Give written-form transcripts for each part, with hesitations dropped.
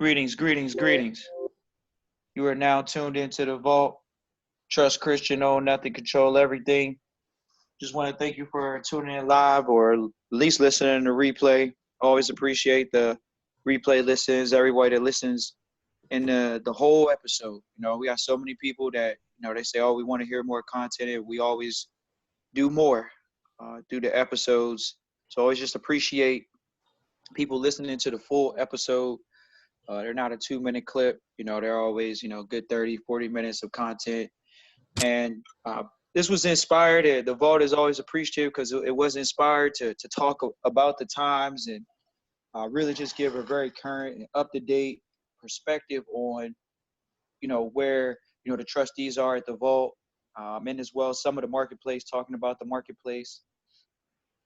Greetings, greetings, greetings. You are now tuned into the vault. Trust Christian, own nothing, control everything. Just want to thank you for tuning in live or at least listening to replay. Always appreciate the replay listens, everybody that listens in the whole episode. We got so many people that, they say, oh, we want to hear more content, and we always do more through the episodes. So always just appreciate people listening to the full episode. They're not a 2-minute clip. They're always, good 30, 40 minutes of content. And this was inspired. The vault is always appreciative because it was inspired to talk about the times and really just give a very current and up-to-date perspective on, where, the trustees are at the vault, and as well some of the marketplace, talking about the marketplace.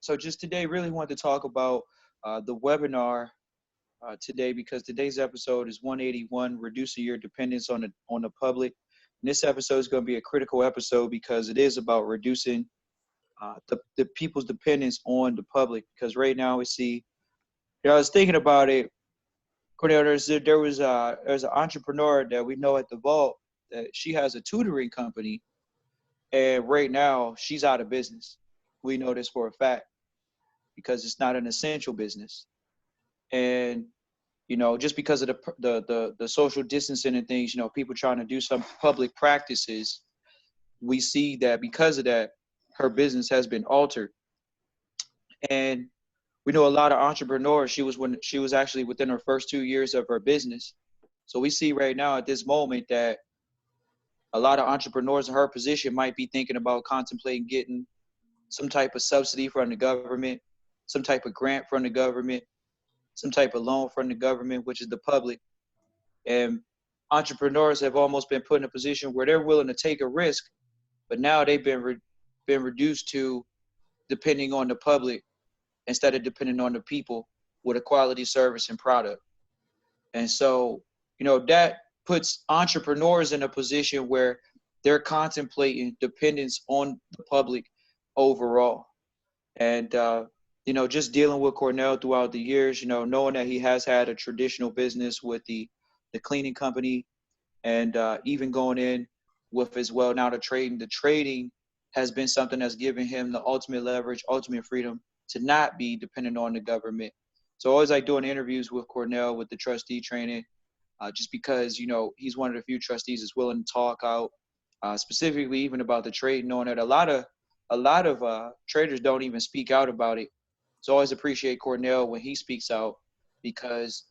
So just today, really wanted to talk about the webinar today, because today's episode is 181, reducing your dependence on the public. And this episode is going to be a critical episode because it is about reducing the people's dependence on the public. Because right now we see, I was thinking about it, Cornell, there was an entrepreneur that we know at the vault that she has a tutoring company, and right now she's out of business. We know this for a fact because it's not an essential business. And just because of the social distancing and things, people trying to do some public practices, we see that because of that, her business has been altered. And we know a lot of entrepreneurs, she was actually within her first 2 years of her business. So we see right now at this moment that a lot of entrepreneurs in her position might be thinking about contemplating getting some type of subsidy from the government, some type of grant from the government, some type of loan from the government, which is the public. And entrepreneurs have almost been put in a position where they're willing to take a risk, but now they've been reduced to depending on the public instead of depending on the people with a quality service and product. And so, that puts entrepreneurs in a position where they're contemplating dependence on the public overall. And, just dealing with Cornell throughout the years, knowing that he has had a traditional business with the cleaning company, and even going in with as well now the trading. The trading has been something that's given him the ultimate leverage, ultimate freedom to not be dependent on the government. So I always like doing interviews with Cornell with the Trustee Training, just because, he's one of the few trustees that's willing to talk out, specifically even about the trade, knowing that a lot of traders don't even speak out about it. So I always appreciate Cornell when he speaks out, because,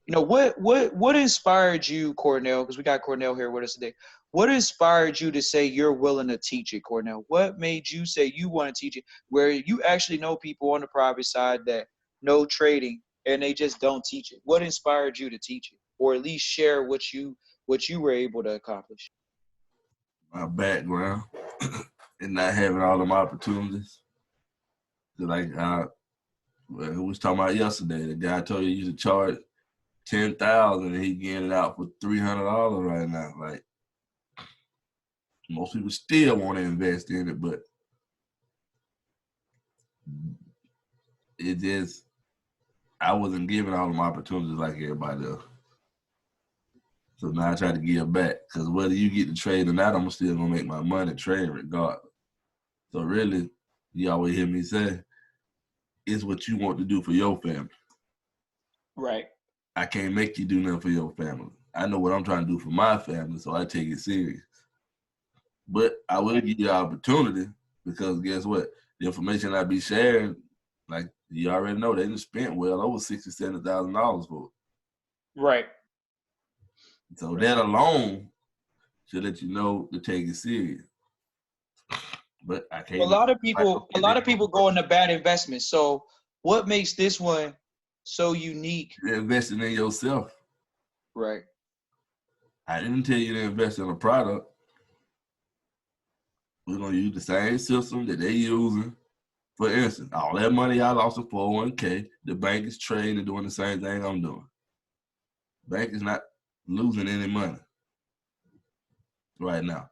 what inspired you, Cornell, because we got Cornell here with us today. What inspired you to say you're willing to teach it, Cornell? What made you say you want to teach it, where you actually know people on the private side that know trading and they just don't teach it? What inspired you to teach it, or at least share what you were able to accomplish? My background and not having all them opportunities. Like we was talking about yesterday, the guy told you should charge $10,000 and he getting it out for $300 right now. Like, most people still want to invest in it, but I wasn't given all them opportunities like everybody else. So now I try to give back, because whether you get to trade or not, I'm still gonna make my money trading regardless. So really, you always hear me say, it's what you want to do for your family. Right. I can't make you do nothing for your family. I know what I'm trying to do for my family, so I take it serious. But I will give you the opportunity, because guess what? The information I be sharing, like you already know, they done spent well over $60,000, $70,000 for it. Right. So that alone should let you know to take it serious. But I can't. A lot of people go into bad investments. So what makes this one so unique? You're investing in yourself. Right. I didn't tell you to invest in a product. We're going to use the same system that they're using. For instance, all that money I lost in 401k, the bank is trading and doing the same thing I'm doing. Bank is not losing any money right now.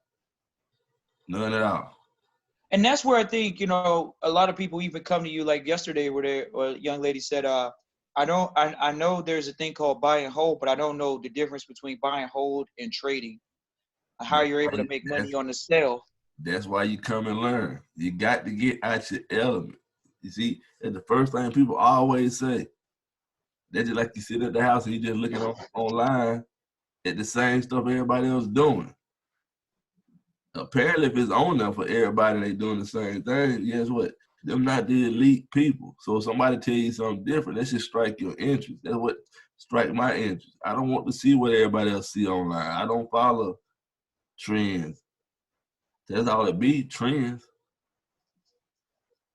None at all. And that's where I think, a lot of people even come to you, like yesterday where a young lady said, I know there's a thing called buy and hold, but I don't know the difference between buy and hold and trading. How That's you're why able to make that's, money on the sale. that's why you come and learn. You got to get out your element. You see, that's the first thing people always say. That's just like you sit at the house and you just looking online at the same stuff everybody else doing. Apparently, if it's on there for everybody, they doing the same thing. Guess what? Them not the elite people. So if somebody tell you something different, that should strike your interest. That's what strike my interest. I don't want to see what everybody else see online. I don't follow trends. That's all it be, trends.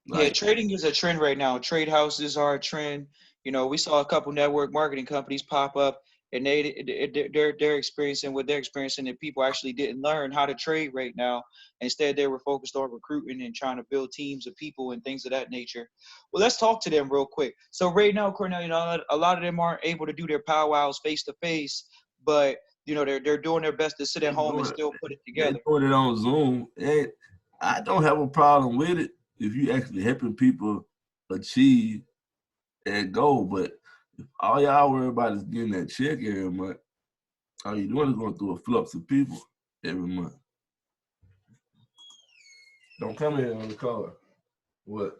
Yeah, Like, trading is a trend right now. Trade houses are a trend. You know, we saw a couple network marketing companies pop up, and they're experiencing what they're experiencing, and people actually didn't learn how to trade right now. Instead, they were focused on recruiting and trying to build teams of people and things of that nature. Well, let's talk to them real quick. So right now, Cornell, you know, a lot of them aren't able to do their powwows face to face, but you know, they're doing their best to sit they at home and doing still put it they together. doing it on Zoom, and I don't have a problem with it if you actually helping people achieve that goal. But if all y'all worry about is getting that check every month, all you doing is going through a flux of people every month. Don't come here on the car. What?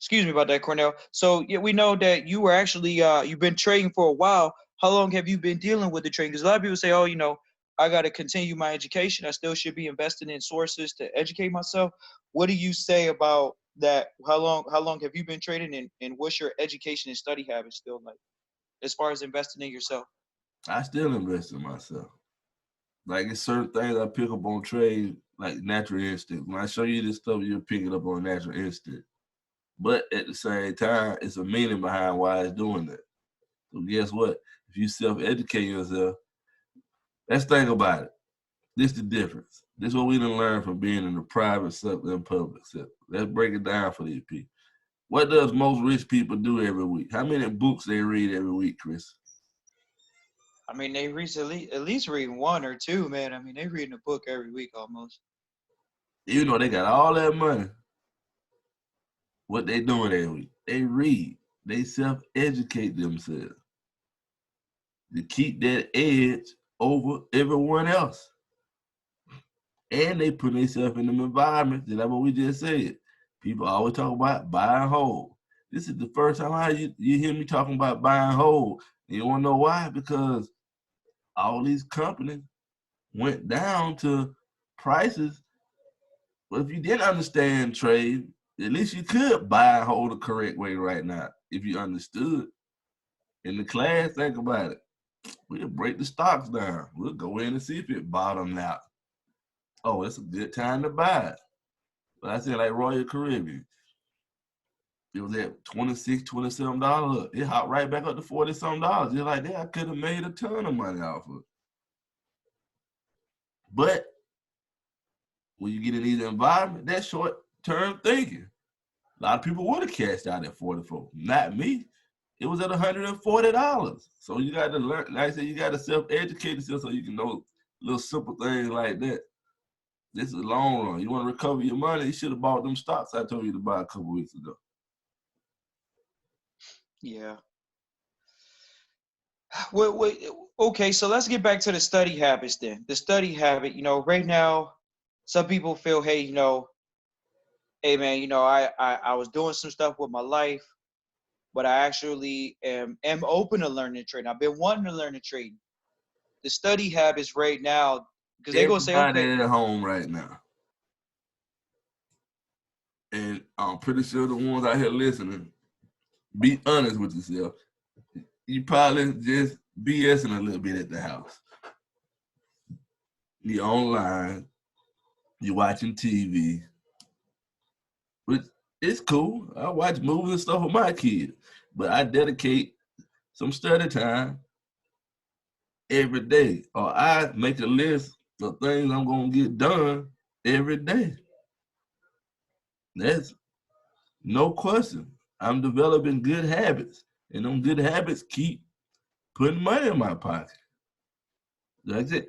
Excuse me about that, Cornell. So yeah, we know that you were actually you've been trading for a while. How long have you been dealing with the trading? Because a lot of people say, oh, you know, I got to continue my education. I still should be investing in sources to educate myself. What do you say about that? How long have you been trading, and what's your education and study habits still like as far as investing in yourself? I still invest in myself. Like it's certain things I pick up on trade, like natural instinct. When I show you this stuff, you'll pick it up on natural instinct. But at the same time, it's a meaning behind why it's doing that. So guess what? If you self-educate yourself, let's think about it. This is the difference. This is what we done learn from being in the private sector and public sector. Let's break it down for these people. What does most rich people do every week? How many books they read every week, Chris? I mean, they recently at least reading one or two, man. I mean, they reading a book every week almost. You know they got all that money. What they doing every week? They read. They self-educate themselves to keep that edge over everyone else. And they put themselves in them environments. That's what we just said. People always talk about buy and hold. This is the first time you hear me talking about buy and hold. And you want to know why? Because all these companies went down to prices. But if you didn't understand trade, at least you could buy and hold the correct way right now. If you understood. In the class, think about it. We'll break the stocks down. We'll go in and see if it bottomed out. Oh, it's a good time to buy it. But I said, like Royal Caribbean, it was at $26, $27. It hopped right back up to $40 something. Just like that, I could have made a ton of money off of it. But when you get in these environments, that's short-term thinking. A lot of people would have cashed out at 44. Not me. It was at $140. So you got to learn, like I said, you got to self-educate yourself so you can know little simple things like that. This is a long run. You want to recover your money, you should have bought them stocks I told you to buy a couple weeks ago. Yeah. Well, okay, so let's get back to the study habits then. The study habit, you know, right now, some people feel, hey, you know, hey man, you know, I was doing some stuff with my life, but I actually am open to learning trading. I've been wanting to learn to trade. The study habits right now, because they gonna say, Everybody okay, at home right now, and I'm pretty sure the ones out here listening, be honest with yourself. You probably just BSing a little bit at the house. You're online, you're watching TV, which it's cool. I watch movies and stuff with my kids. but I dedicate some study time every day, or I make a list of things I'm gonna get done every day. That's no question. I'm developing good habits, and them good habits keep putting money in my pocket. Like I said,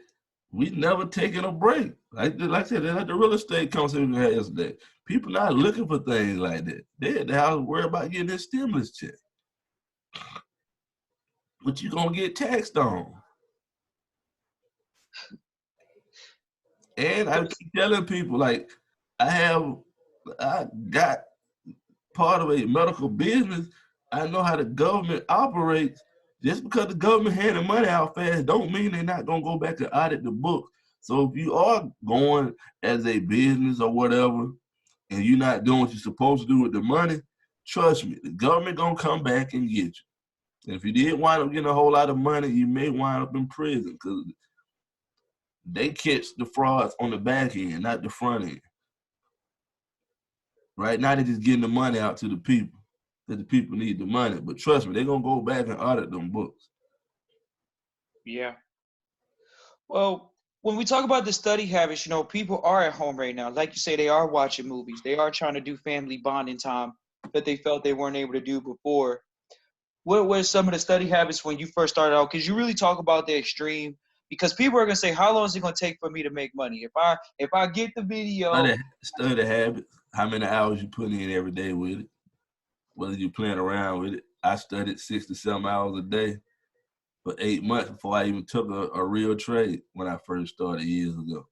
we never taking a break. Like I said, like the real estate conversation we had yesterday. People not looking for things like that. They're worried about getting this stimulus check. But you gonna get taxed on. And I keep telling people, like, I got part of a medical business. I know how the government operates. Just because the government handing money out fast don't mean they're not gonna go back and audit the book. So if you are going as a business or whatever, and you're not doing what you're supposed to do with the money, trust me, the government gonna come back and get you. And if you did wind up getting a whole lot of money, you may wind up in prison because they catch the frauds on the back end, not the front end. Right now, they're just getting the money out to the people, that the people need the money. But trust me, they're going to go back and audit them books. Yeah. Well, when we talk about the study habits, people are at home right now. Like you say, they are watching movies. They are trying to do family bonding time that they felt they weren't able to do before. What were some of the study habits when you first started out? Because you really talk about the extreme. Because people are gonna say, "How long is it gonna take for me to make money? If I get the video." Study habits. How many hours you put in every day with it? Whether you playing around with it. I studied 6 to 7 hours a day for 8 months before I even took a real trade when I first started years ago.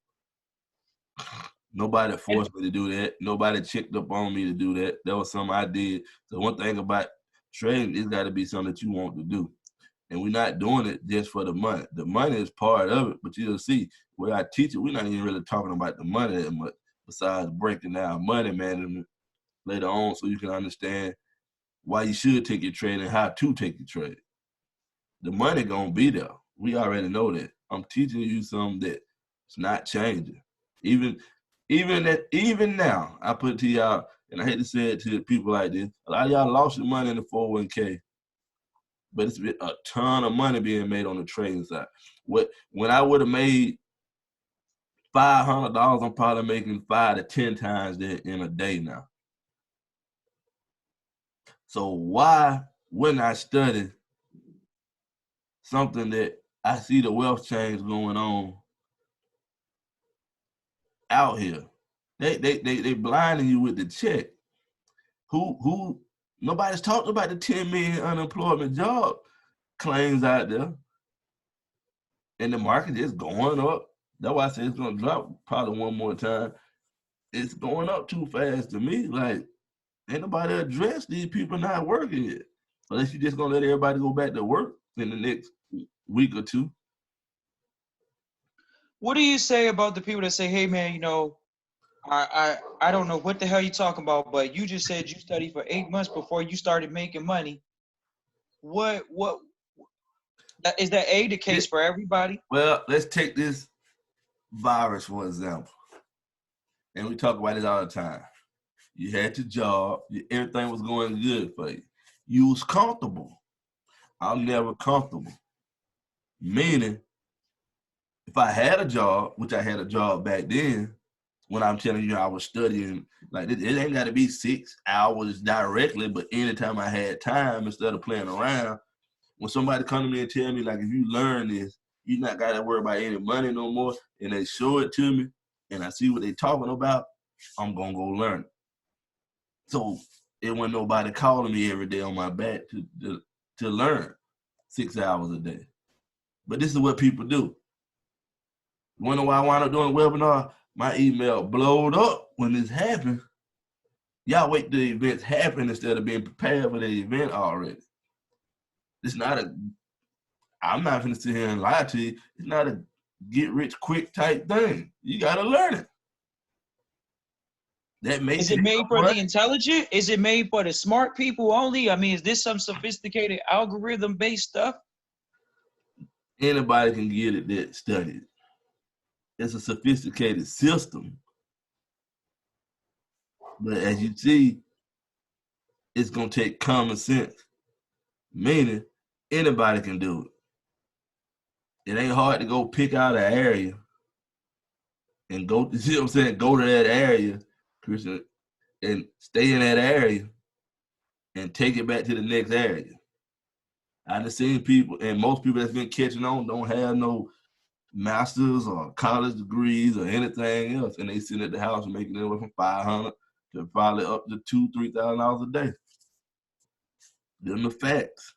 Nobody forced me to do that. Nobody checked up on me to do that. That was something I did. So one thing about trading, it's got to be something that you want to do. And we're not doing it just for the money. The money is part of it, but you'll see where I teach it, we're not even really talking about the money that much, besides breaking down money management later on so you can understand why you should take your trade and how to take your trade. The money gonna be there. We already know that. I'm teaching you something that's not changing. Even now, I put it to y'all, and I hate to say it to people like this, a lot of y'all lost your money in the 401k. But it's been a ton of money being made on the trading side. When I would have made $500, I'm probably making 5 to 10 times that in a day now. So why wouldn't I study something that I see the wealth change going on out here? They blinding you with the check. Who nobody's talked about the 10 million unemployment job claims out there. And the market is going up. That's why I say it's gonna drop probably one more time. It's going up too fast to me. Like, ain't nobody address these people not working yet. Unless you just gonna let everybody go back to work in the next week or two. What do you say about the people that say, "Hey, man, I don't know what the hell you talking about, but you just said you studied for 8 months before you started making money." What is that the case for everybody? Well, let's take this virus for example. And we talk about it all the time. You had your job, everything was going good for you. You was comfortable. I'm never comfortable. Meaning, if I had a job, which I had a job back then, when I'm telling you I was studying, like it ain't got to be 6 hours directly, but anytime I had time instead of playing around, when somebody come to me and tell me, like, if you learn this, you not got to worry about any money no more, and they show it to me, and I see what they talking about, I'm going to go learn it. So it wasn't nobody calling me every day on my back to learn 6 hours a day. But this is what people do. Wonder why I wound up doing a webinar? My email blowed up when this happened. Y'all wait till the events happen instead of being prepared for the event already. It's not I'm not gonna sit here and lie to you. It's not a get rich quick type thing. You gotta learn it. That may Is it made for the intelligent? Is it made for the smart people only? I mean, is this some sophisticated algorithm-based stuff? Anybody can get it that studied. It's a sophisticated system. But as you see, it's gonna take common sense. meaning anybody can do it. It ain't hard to go pick out an area and go, you see what I'm saying, go to that area, Christian, and stay in that area and take it back to the next area. I done seen people, and most people that's been catching on don't have no masters or college degrees or anything else, and they sit at the house and making anywhere from $500 to probably up to $2,000-$3,000 a day. Them the facts.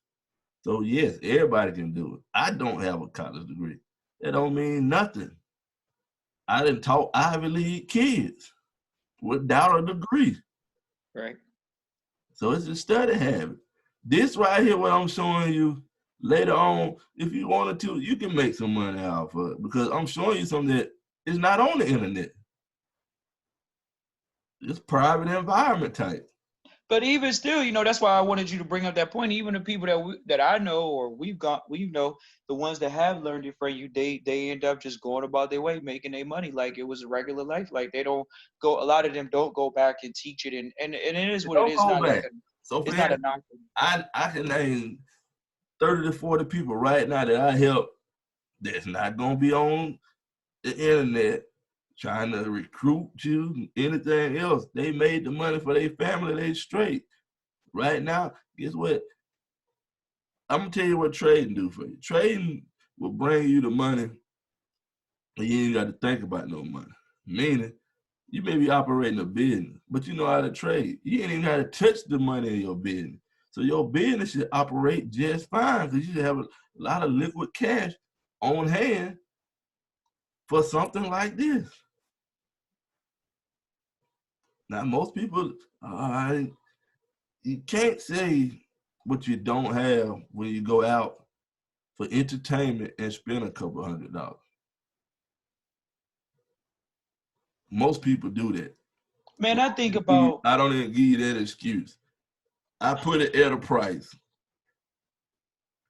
So yes, everybody can do it. I don't have a college degree. That don't mean nothing. I done taught Ivy League kids without a degree. Right. So it's a study habit. This right here, what I'm showing you, later on, if you wanted to, you can make some money out of it, because I'm showing you something that is not on the internet. It's private environment type. But even still, you know, that's why I wanted you to bring up that point. Even the people that I know or we know, the ones that have learned it from you, they end up just going about their way, making their money like it was a regular life. Like they don't go. A lot of them don't go back and teach it, and it is what it Don't is. go Not back. like So it's not a knock. I can name 30 to 40 people right now that I help that's not gonna be on the internet trying to recruit you, anything else. They made the money for their family, they straight. Right now, guess what? I'm gonna tell you what trading do for you. Trading will bring you the money, and you ain't got to think about no money. Meaning, you may be operating a business, but you know how to trade. You ain't even got to touch the money in your business. So your business should operate just fine, because you should have a lot of liquid cash on hand for something like this. Now, most people, you can't say what you don't have when you go out for entertainment and spend a couple $100. Most people do that. Man, I think about. I don't even give you that excuse. I put it at a price,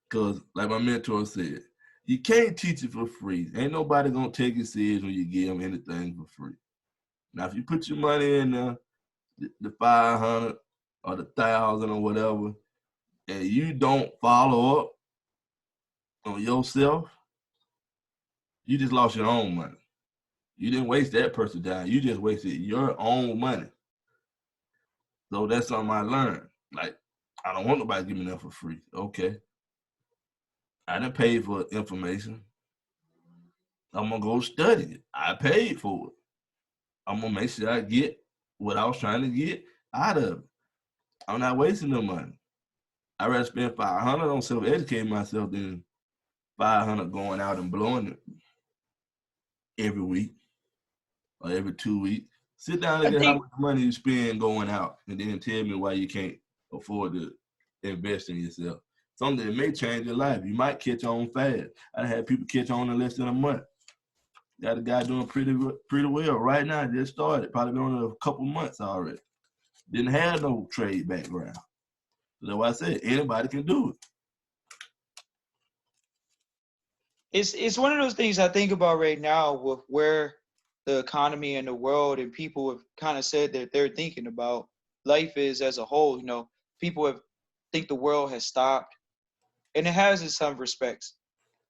because, like my mentor said, you can't teach it for free. Ain't nobody gonna take it serious when you give them anything for free. Now, if you put your money in the 500 or the 1,000 or whatever, and you don't follow up on yourself, you just lost your own money. You didn't waste that person's time. You just wasted your own money. So that's something I learned. Like, I don't want nobody to give me that for free. Okay. I didn't pay for information. I'm going to go study it. I paid for it. I'm going to make sure I get what I was trying to get out of it. I'm not wasting no money. I'd rather spend $500 on self-educating myself than $500 going out and blowing it every week or every 2 weeks. Sit down and get how much money you spend going out, and then tell me why you can't afford to invest in yourself. Something that may change your life. You might catch on fast. I had people catch on in less than a month. Got a guy doing pretty well right now. Just started, probably been on a couple months already. Didn't have no trade background. So that's why I said anybody can do it. It's one of those things I think about right now with where the economy and the world and people have kind of said that they're thinking about life is as a whole. You know, people have think the world has stopped, and it has in some respects,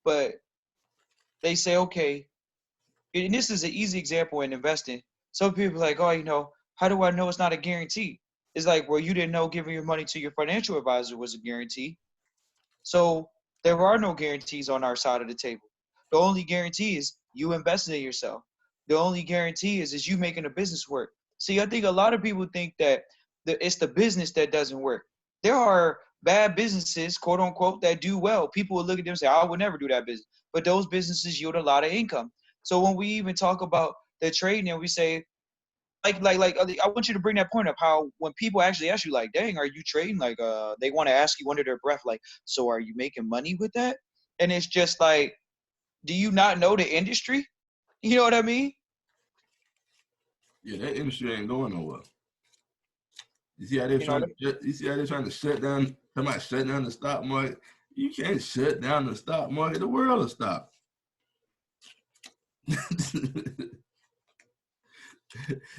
but they say, okay, and this is an easy example in investing. Some people are like, oh, you know, how do I know it's not a guarantee? It's like, well, you didn't know giving your money to your financial advisor was a guarantee. So there are no guarantees on our side of the table. The only guarantee is you investing in yourself. The only guarantee is you making a business work. See, I think a lot of people think that it's the business that doesn't work. There are bad businesses, quote unquote, that do well. People will look at them and say, I would never do that business. But those businesses yield a lot of income. So when we even talk about the trading and we say, I want you to bring that point up, how when people actually ask you, like, dang, are you trading? Like, they want to ask you under their breath, like, so are you making money with that? And it's just like, do you not know the industry? You know what I mean? it. Yeah, that industry ain't going nowhere. You see how they're trying to shut down, somebody shut down the stock market? You can't shut down the stock market. The world will stop.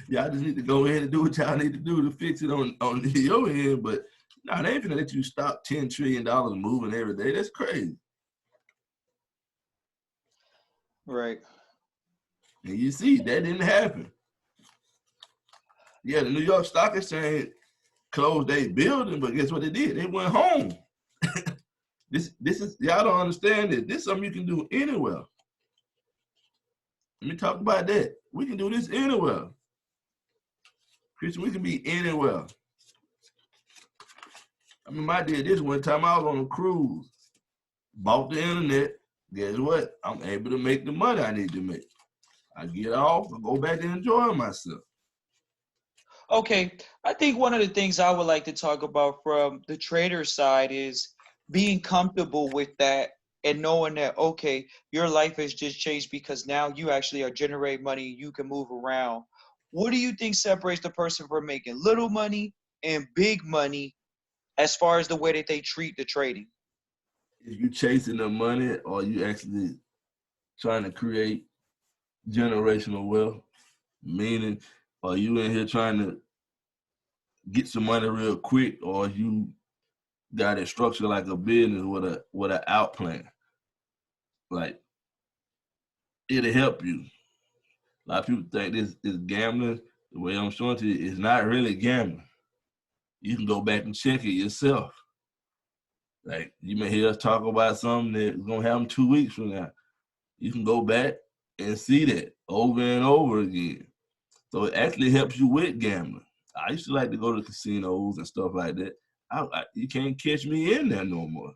Y'all just need to go ahead and do what y'all need to do to fix it on your end, but No, they ain't gonna let you stop $10 trillion moving every day. That's crazy. Right. And you see, that didn't happen. Yeah, the New York Stock Exchange closed their building, but guess what they did? They went home. This is, y'all don't understand it. This is something you can do anywhere. Let me talk about that. We can do this anywhere. Christian, we can be anywhere. I remember I did this one time. I was on a cruise, bought the internet. Guess what? I'm able to make the money I need to make. I get off and go back and enjoy myself. Okay, I think one of the things I would like to talk about from the trader side is being comfortable with that and knowing that, okay, your life has just changed because now you actually are generating money, you can move around. What do you think separates the person from making little money and big money as far as the way that they treat the trading? If you chasing the money or you actually trying to create generational wealth, meaning are you in here trying to get some money real quick, or you got it structured like a business with an out plan? Like, it'll help you. A lot of people think this is gambling. The way I'm showing to you, it's not really gambling. You can go back and check it yourself. Like, you may hear us talk about something that's gonna happen 2 weeks from now. You can go back and see that over and over again. So it actually helps you with gambling. I used to like to go to casinos and stuff like that. You can't catch me in there no more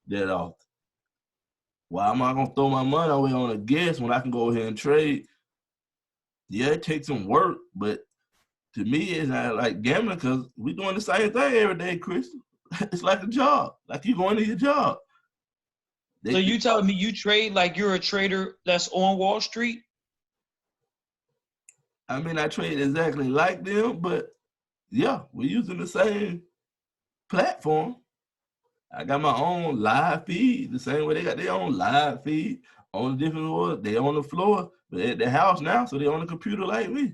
that often. Why am I gonna throw my money away on a guess when I can go ahead and trade? Yeah, it takes some work, but to me, it's not like gambling because we're doing the same thing every day, Crystal. It's like a job, like you going to your job. So you telling me you trade like you're a trader that's on Wall Street? I mean, I trade exactly like them, but yeah, we're using the same platform. I got my own live feed, the same way they got their own live feed on the different floors. They on the floor, but at the house now, so they on the computer like me.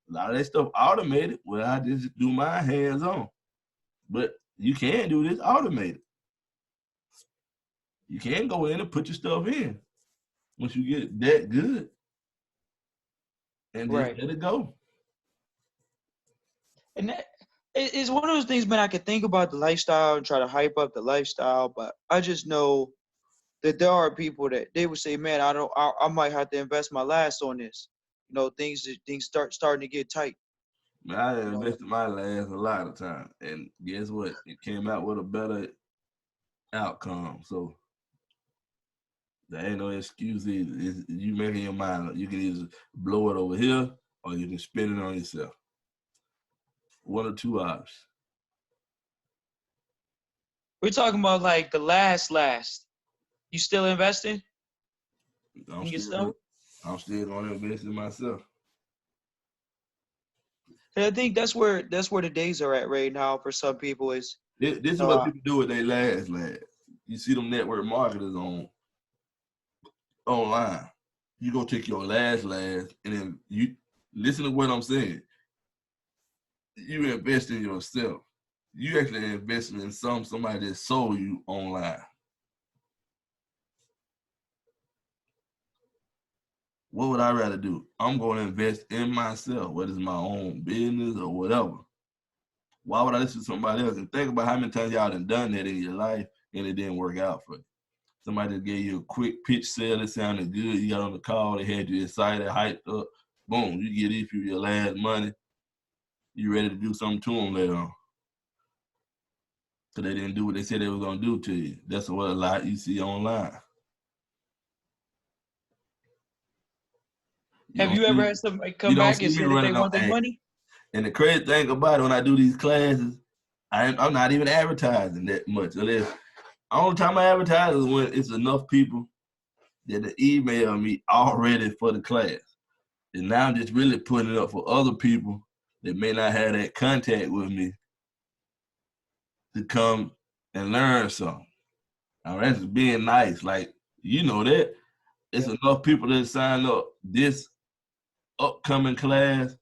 A lot of that stuff automated, where I just do my hands on. But you can do this automated. You can go in and put your stuff in once you get that good, and just Right. let it go. And that it's one of those things, man, I could think about the lifestyle and try to hype up the lifestyle, but I just know that there are people that they would say, man, I might have to invest my last on this. You know, things starting to get tight. Man, I You know, invested my last a lot of time, and guess what? It came out with a better outcome. So there ain't no excuse either. You making your mind up. You can either blow it over here or you can spend it on yourself. One or two options. we're talking about like the last. You still investing I'm in your still stuff? I'm still gonna invest in myself. And I think that's where the days are at right now for some people is, This you is know, what people do with their last. You see them network marketers online. You go take your last, and then you listen to what I'm saying. You invest in yourself. You actually investing in somebody that sold you online. What would I rather do? I'm going to invest in myself, whether it's my own business or whatever. Why would I listen to somebody else? And think about how many times y'all done that in your life and it didn't work out for you. Somebody just gave you a quick pitch sale, it sounded good. You got on the call, they had you excited, hyped up. Boom, you get it for your last money. You ready to do something to them later on. So they didn't do what they said they was going to do to you. That's what a lot you see online. have you ever had somebody You come don't back and see me say that they running on want their ads. money? And the crazy thing about it, when I do these classes, I'm not even advertising that much. The only time I advertise is when it's enough people that they email me already for the class. And now I'm just really putting it up for other people that may not have that contact with me to come and learn something. Now that's being nice. Like, you know that. It's enough people that sign up this upcoming class.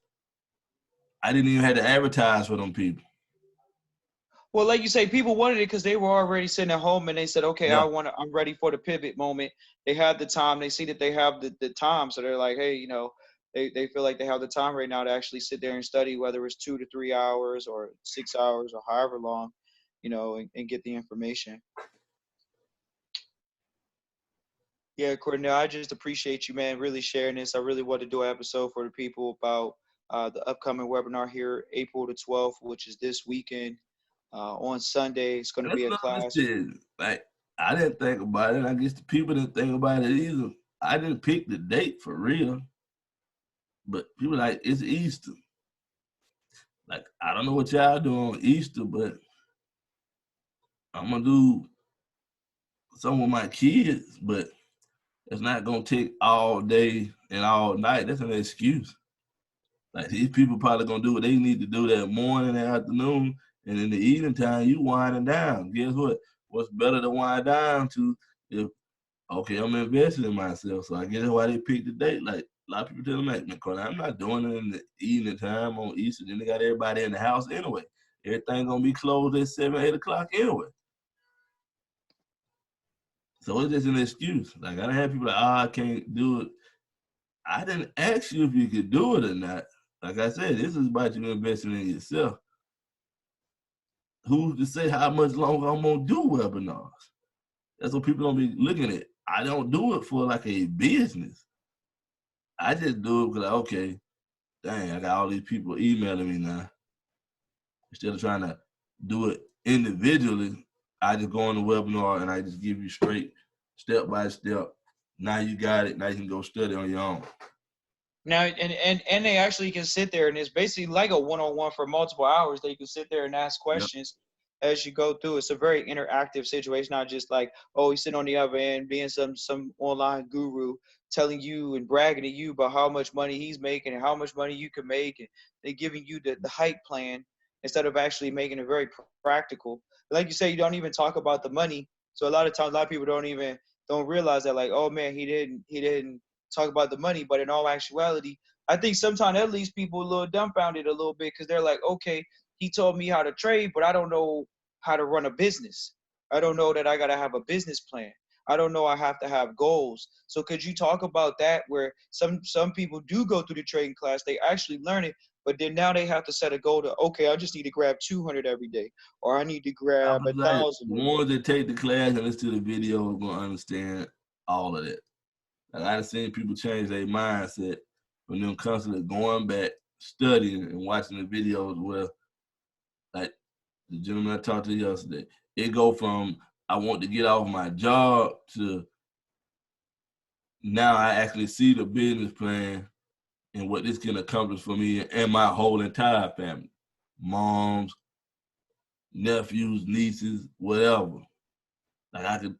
I didn't even have to advertise for them people. Well, like you say, people wanted it because they were already sitting at home and they said, okay, Yeah. I'm ready for the pivot moment. They had the time. They see that they have the time. So they're like, hey, they feel like they have the time right now to actually sit there and study, whether it's 2 to 3 hours or 6 hours or however long, and get the information. Yeah, Cornell, I just appreciate you, man, really sharing this. I really want to do an episode for the people about the upcoming webinar here, April the 12th, which is this weekend. On Sunday, it's going to That's be a another class. shit. Like, I didn't think about it. I guess the people didn't think about it either. I didn't pick the date for real. But people like, it's Easter. Like, I don't know what y'all do on Easter, but I'm gonna do some with my kids, but it's not gonna take all day and all night. That's an excuse. Like, these people probably gonna do what they need to do that morning and afternoon, and in the evening time, you winding down. Guess what? What's better to wind down to if, okay, I'm invested in myself, so I get why they picked the date. Like, a lot of people tell me, like, I'm not doing it in the evening time on Easter. Then they got everybody in the house anyway. Everything gonna be closed at 7, 8 o'clock anyway. So it's just an excuse. Like, I done had people like, I can't do it. I didn't ask you if you could do it or not. Like I said, this is about you investing in yourself. Who's to say how much longer I'm gonna do webinars? That's what people don't be looking at. I don't do it for like a business. I just do it because, okay, dang, I got all these people emailing me now. Instead of trying to do it individually, I just go on the webinar and I just give you straight step by step. Now you got it. Now you can go study on your own. Now, and they actually can sit there, and it's basically like a one-on-one for multiple hours. They can sit there and ask Yep. questions as you go through. It's a very interactive situation, not just like, oh, he's sitting on the other end being some online guru telling you and bragging to you about how much money he's making and how much money you can make, and they're giving you the hype plan instead of actually making it very practical. Like you say, you don't even talk about the money. So a lot of times, a lot of people don't realize that, like, oh man, he didn't talk about the money, but in all actuality, I think sometimes that leaves people a little dumbfounded a little bit because they're like, okay, he told me how to trade, but I don't know how to run a business. I don't know that I got to have a business plan. I don't know I have to have goals. So could you talk about that where some people do go through the trading class, they actually learn it, but then now they have to set a goal to, okay, I just need to grab 200 every day, or I need to I grab was like, 1,000 the every day. ones that take the class and listen to the video are gonna understand all of that. Like, I've seen people change their mindset from them constantly going back, studying, and watching the videos where, like the gentleman I talked to yesterday, it go from I want to get off my job to now I actually see the business plan and what this can accomplish for me and my whole entire family. Moms, nephews, nieces, whatever. Like, I could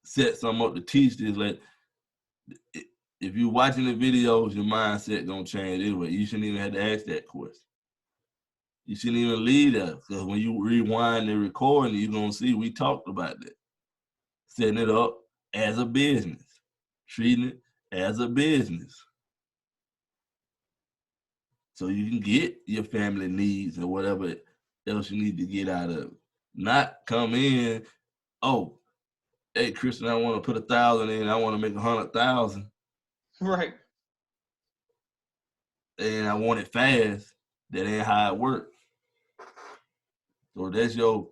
set something up to teach this. Like, if you're watching the videos, your mindset gonna change anyway. You shouldn't even have to ask that question. You shouldn't even leave that, because when you rewind the recording, you're gonna see we talked about that. Setting it up as a business, treating it as a business. So you can get your family needs or whatever else you need to get out of it. Not come in, oh, hey, Christian, I want to put 1,000 in, I want to make 100,000, Right. and I want it fast. That ain't how it works. So that's your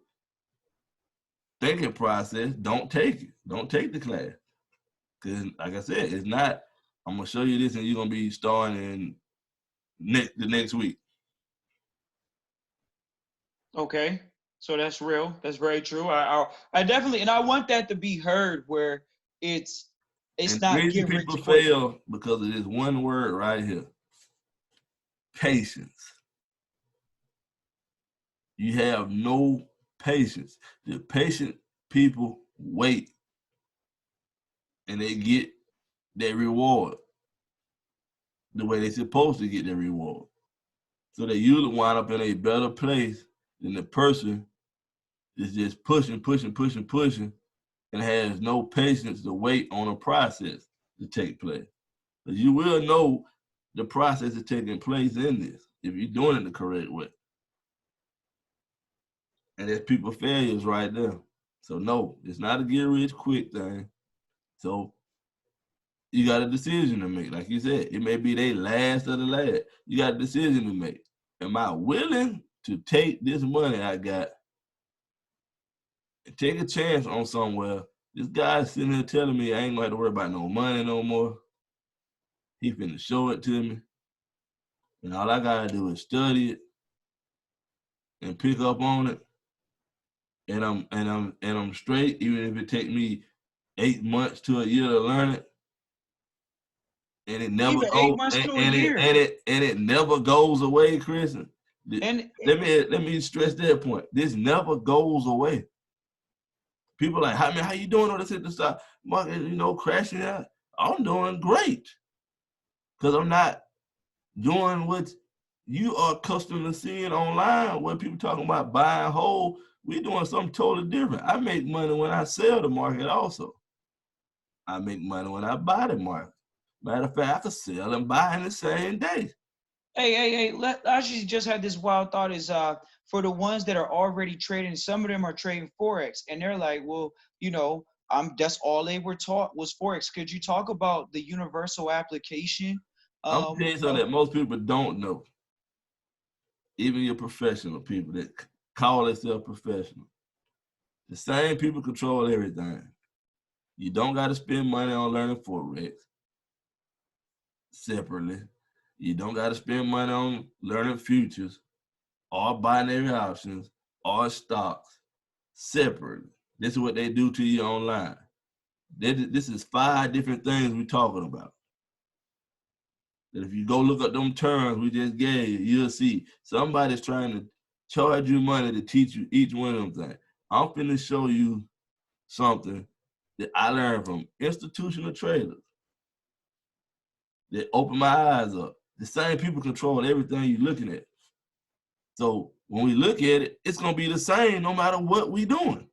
thinking process. Don't take it. Don't take the class. Because, like I said, it's not, I'm going to show you this and you're going to be starting the next week. Okay. So that's real. That's very true. I definitely, and I want that to be heard where it's And it's the not reason get people rich quick. fail because of this one word right here: patience. You have no patience. The patient people wait and they get their reward the way they're supposed to get their reward. So they usually wind up in a better place than the person that's just pushing, and has no patience to wait on a process to take place. Because you will know the process is taking place in this if you're doing it the correct way. And there's people failures right there. So no, it's not a get rich quick thing. So you got a decision to make. Like you said, it may be they last of the last. You got a decision to make. Am I willing to take this money I got and take a chance on somewhere? This guy's sitting here telling me I ain't gonna have to worry about no money no more. He finna show it to me. And all I gotta do is study it and pick up on it. And I'm straight, even if it take me 8 months to a year to learn it. And it never Even 8 months to a year. And it never goes away, Chris. And Let me stress that point. This never goes away. People like, how you doing on this at the stock market, crashing out? I'm doing great. Because I'm not doing what you are accustomed to seeing online, where people talking about buy and hold. We doing something totally different. I make money when I sell the market also. I make money when I buy the market. Matter of fact, I can sell and buy in the same day. Hey, I actually just had this wild thought is for the ones that are already trading, some of them are trading Forex and they're like, well, that's all they were taught was Forex. Could you talk about the universal application? I'm telling you something that most people don't know. Even your professional people that call themselves professional. The same people control everything. You don't got to spend money on learning Forex separately. You don't got to spend money on learning futures or binary options or stocks separately. This is what they do to you online. This is 5 different things we're talking about. That if you go look up them terms we just gave you, you'll see somebody's trying to charge you money to teach you each one of them things. I'm finna show you something that I learned from institutional traders that opened my eyes up. The same people control everything you're looking at. So when we look at it, it's gonna be the same no matter what we doing.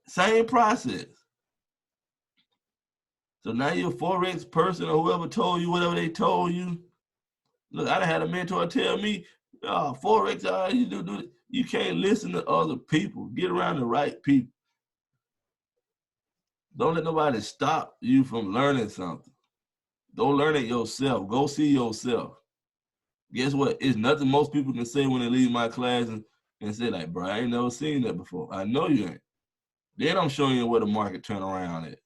Same process. So now you're a Forex person or whoever told you whatever they told you. Look, I done had a mentor tell me, Forex, you do it. You can't listen to other people. Get around the right people. Don't let nobody stop you from learning something. Go learn it yourself. Go see yourself. Guess what? It's nothing most people can say when they leave my class and say like, bro, I ain't never seen that before. I know you ain't. Then I'm showing you where the market turn around at.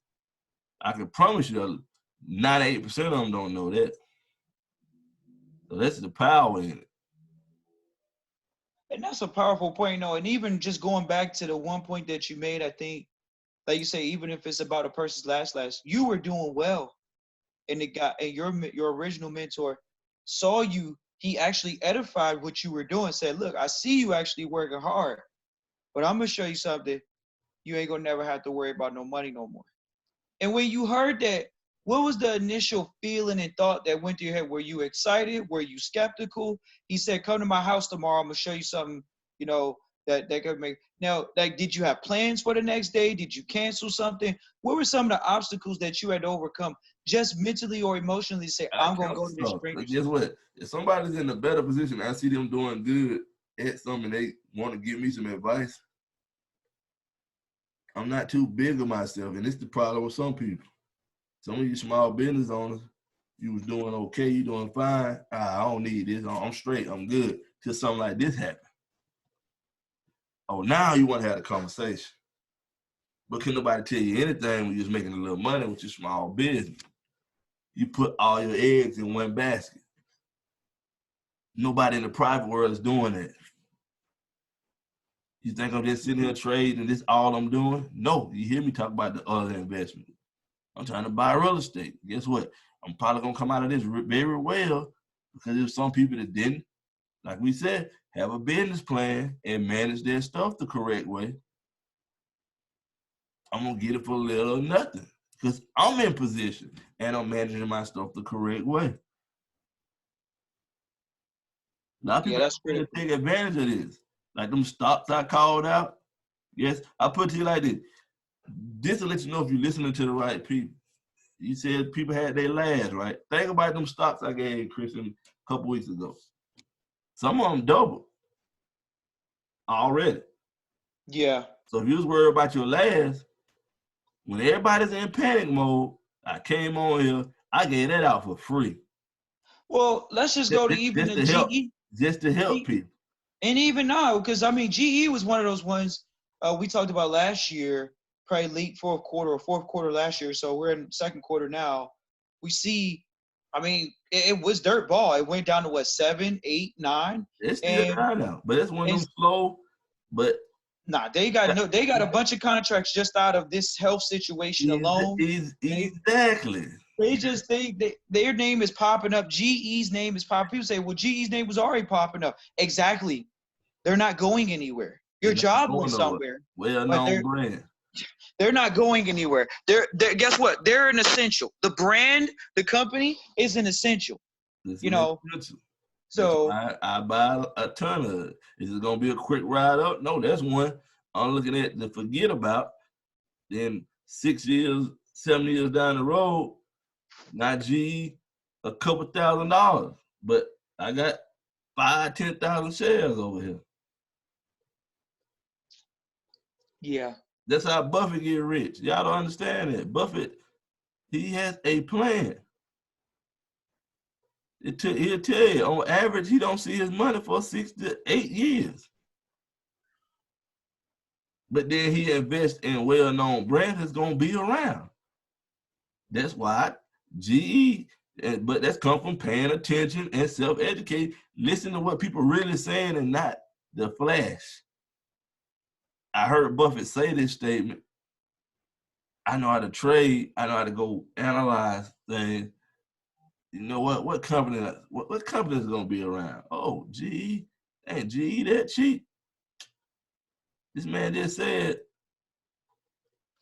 I can promise you 98% of them don't know that. So that's the power in it. And that's a powerful point, and even just going back to the one point that you made, I think, like you say, even if it's about a person's last, you were doing well, and the guy and your original mentor saw you. He actually edified what you were doing. Said, "Look, I see you actually working hard, but I'm gonna show you something. You ain't gonna never have to worry about no money no more." And when you heard that, what was the initial feeling and thought that went through your head? Were you excited? Were you skeptical? He said, "Come to my house tomorrow. I'm gonna show you something, that could make." Now, like, did you have plans for the next day? Did you cancel something? What were some of the obstacles that you had to overcome, just mentally or emotionally? To say, I'm gonna go to this stranger. Guess what? If somebody's in a better position, I see them doing good at something, they want to give me some advice. I'm not too big of myself, and it's the problem with some people. Some of you small business owners, you was doing okay, you doing fine. I don't need this. I'm straight. I'm good. Till something like this happen. Oh, now you want to have a conversation. But can nobody tell you anything when you're just making a little money with your small business? You put all your eggs in one basket. Nobody in the private world is doing that. You think I'm just sitting here trading and this all I'm doing? No, you hear me talk about the other investment. I'm trying to buy real estate. Guess what? I'm probably gonna come out of this very well because there's some people that didn't, like we said, have a business plan and manage their stuff the correct way. I'm gonna get it for little or nothing because I'm in position and I'm managing my stuff the correct way. A lot of people That's need to critical. take advantage of this. Like them stocks I called out. Yes, I put it to you like this. This will let you know if you're listening to the right people. You said people had their last, right? Think about them stocks I gave Christian a couple weeks ago. Some of them double already. Yeah. So if you was worried about your last, when everybody's in panic mode, I came on here, I gave that out for free. Well, let's just go to even Just the to help, GE. just to help people. And even now, because I mean, GE was one of those ones we talked about last year, probably late fourth quarter last year. So we're in second quarter now. We see, I mean, it was dirt ball. It went down to what, 7, 8, 9, It's still and down now, but it's one of and them slow. But they got a bunch of contracts just out of this health situation alone. exactly. They just think their name is popping up. GE's name is popping. People say, well, GE's name was already popping up. Exactly. They're not going anywhere. Your They're not job going went nowhere. somewhere, but Well-known brand. they're not going anywhere. They're guess what? They're an essential. The brand, the company is an essential. It's You an know, essential. That's so why I buy a ton of it. Is it gonna be a quick ride up? No, that's one I'm looking at to forget about. Then 6 years, 7 years down the road, not GE, a couple $1,000. But I got 5,000-10,000 shares over here. yeah. That's how Buffett get rich. Y'all don't understand that. Buffett, he has a plan. He'll tell you, on average, he don't see his money for 6 to 8 years. But then he invests in well-known brands that's gonna be around. That's why GE, but that's come from paying attention and self-educate. Listen to what people really saying and not the flash. I heard Buffett say this statement. I know how to trade. I know how to go analyze things. You know what company is gonna be around? Oh, GE. Ain't GE that cheap? This man just said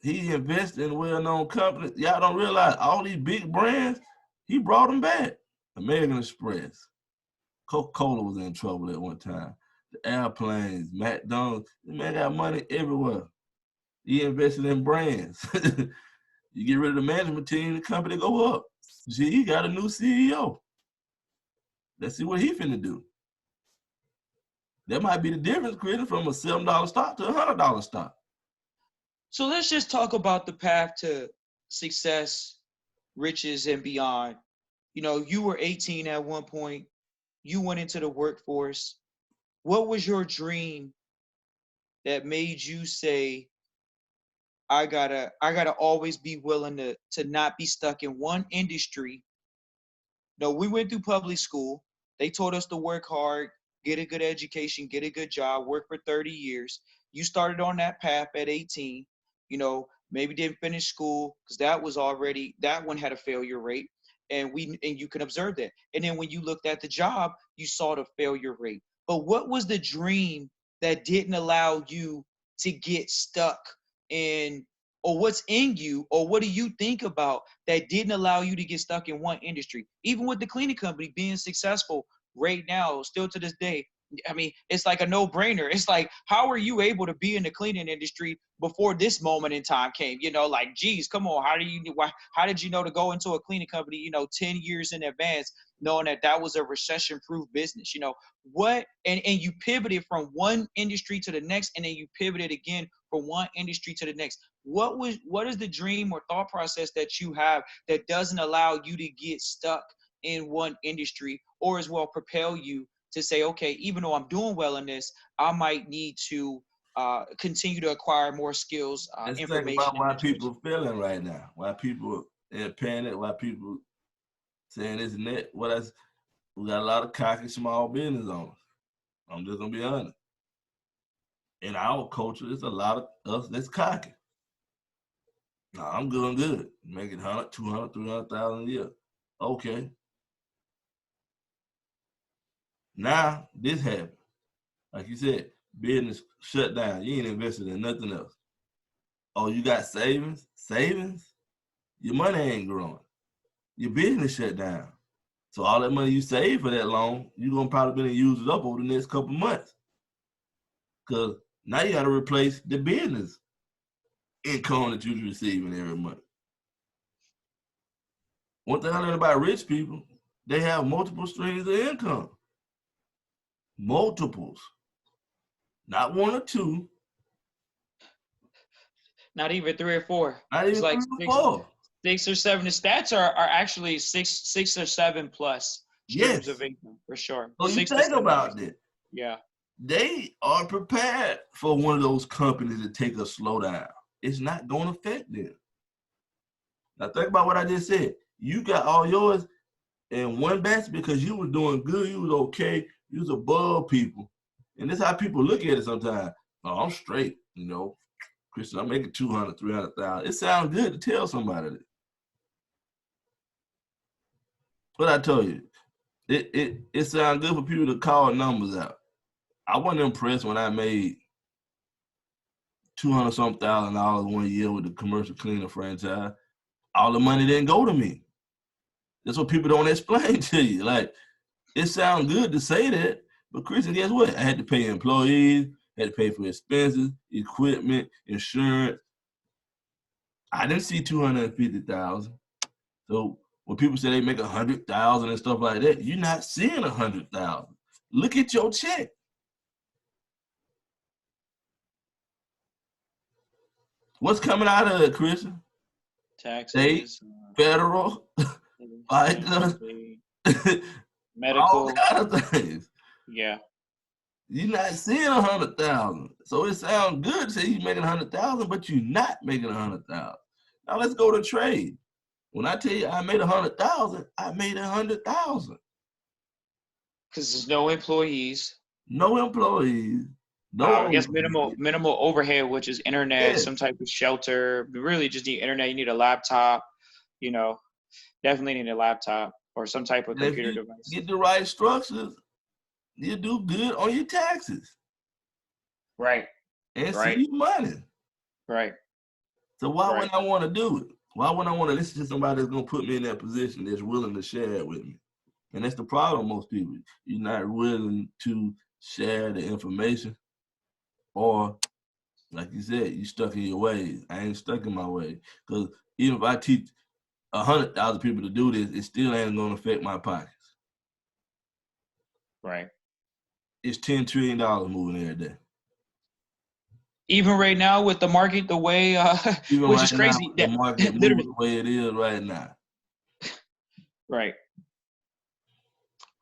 he invested in well-known companies. Y'all don't realize all these big brands, he brought them back. American Express, Coca-Cola was in trouble at one time. The airplanes, McDonald's, this man got money everywhere. He invested in brands. You get rid of the management team, the company go up. GE got a new CEO. Let's see what he finna do. That might be the difference created from a $7 stock to a $100 stock. So let's just talk about the path to success, riches, and beyond. You know, you were 18 at one point. You went into the workforce. What was your dream that made you say, I gotta always be willing to not be stuck in one industry? No, we went through public school. They told us to work hard, get a good education, get a good job, work for 30 years. You started on that path at 18, you know, maybe didn't finish school because that one had a failure rate. And you can observe that. And then when you looked at the job, you saw the failure rate. But what was the dream that didn't allow you to get stuck in, or what's in you, or what do you think about that didn't allow you to get stuck in one industry? Even with the cleaning company being successful right now, still to this day, I mean, it's like a no-brainer. It's like, how are you able to be in the cleaning industry before this moment in time came? You know, like, geez, come on. How did you know to go into a cleaning company, 10 years in advance, knowing that was a recession-proof business? And you pivoted from one industry to the next, and then you pivoted again from one industry to the next. What is the dream or thought process that you have that doesn't allow you to get stuck in one industry, or as well propel you to say, okay, even though I'm doing well in this, I might need to continue to acquire more skills, Let's think information, about and why mentors? people are feeling right now. Why people in panic. Why people saying this and that. We got a lot of cocky small business owners. I'm just gonna be honest. In our culture, there's a lot of us that's cocky. Nah, I'm good. Making 100, 200, 300,000 a year. Okay. Now this happened. Like you said, business shut down. You ain't invested in nothing else. Oh, you got savings? Savings? Your money ain't growing. Your business shut down. So all that money you saved for that long, you're gonna probably use it up over the next couple months. Cause now you gotta replace the business income that you're receiving every month. One thing I learned about rich people, they have multiple streams of income. multiples, not one or two, Not even 3 or 4. not It's even like 3 or 4. 6 or 7. The stats are actually six or 7 plus streams of Yes. income for sure. So you 6 to think 7 about years. that. Yeah. They are prepared for one of those companies to take a slowdown. It's not going to affect them. Now think about what I just said. You got all yours in one batch because you was doing good, you was okay, you was above people. And that's how people look at it sometimes. Oh, I'm straight, Christian, I'm making 200, 300,000. It sounds good to tell somebody that. But I told you, it sounds good for people to call numbers out. I wasn't impressed when I made $200-something thousand one year with the commercial cleaner franchise. All the money didn't go to me. That's what people don't explain to you. Like, it sounds good to say that, but Christian, guess what? I had to pay employees, had to pay for expenses, equipment, insurance. I didn't see 250,000. So when people say they make 100,000 and stuff like that, you're not seeing 100,000. Look at your check. What's coming out of it, Christian? State, Taxes, federal, FICA, all medical. kind of things. Yeah. You're not seeing 100,000. So it sounds good to say you're making 100,000, but you're not making 100,000. Now let's go to trade. When I tell you I made 100,000, I made 100,000. Because there's no employees. No employees. I No guess overhead. minimal overhead, which is internet, Yeah. some type of shelter. But really, just need internet. You need a laptop. Definitely need a laptop or some type of And if computer you device. get the right structures, you do good on your taxes Right. and Right. save money. Right. So why Right. wouldn't I want to do it? Why wouldn't I want to listen to somebody that's going to put me in that position that's willing to share it with me? And that's the problem, most people. You're not willing to share the information, or like you said, you stuck in your ways. I ain't stuck in my way. Because even if I teach 100,000 people to do this, it still ain't going to affect my pockets. Right. It's $10 trillion moving every day. Even right now with the market the way, Even which is right now, crazy. the That market moving literally. the way it is right now. Right.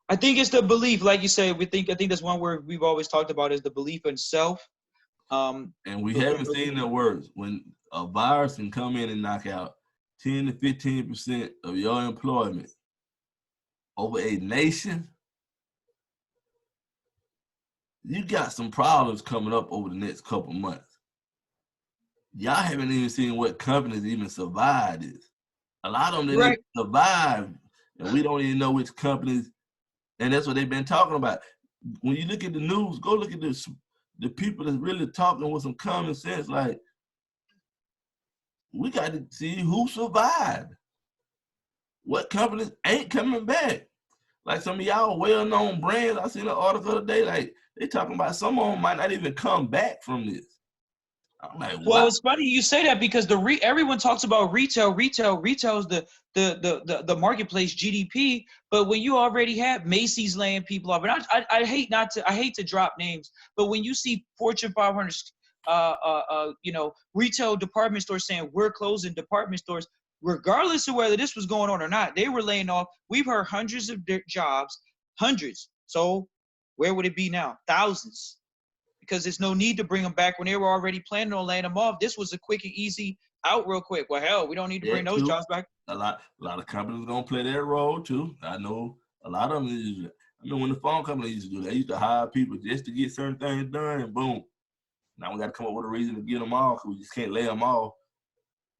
I think it's the belief, like you said. I think that's one word we've always talked about is the belief in self. And we haven't seen it worse. When a virus can come in and knock out 10 to 15% of your employment over a nation, you got some problems coming up over the next couple months. Y'all haven't even seen what companies even survived this. A lot of them didn't even survive, and we don't even know which companies, and that's what they've been talking about. When you look at the news, go look at the people that's really talking with some common sense. Like, we got to see who survived. What companies ain't coming back? Like some of y'all well-known brands, I seen an article today, like they talking about some of them might not even come back from this. I'm like, Well, what? it's funny you say that because everyone talks about retail. Retail is the marketplace GDP. But when you already have Macy's laying people off, and I hate to drop names, but when you see Fortune 500, retail department stores saying we're closing department stores, regardless of whether this was going on or not, they were laying off. We've heard hundreds of jobs, hundreds. So where would it be now? Thousands. Because there's no need to bring them back when they were already planning on laying them off. This was a quick and easy out real quick. Well, hell, we don't need to bring those jobs back. A lot of companies gonna play their role too. I know a lot of them. When the phone company used to do that, they used to hire people just to get certain things done, and boom. Now we got to come up with a reason to get them off, because we just can't lay them off.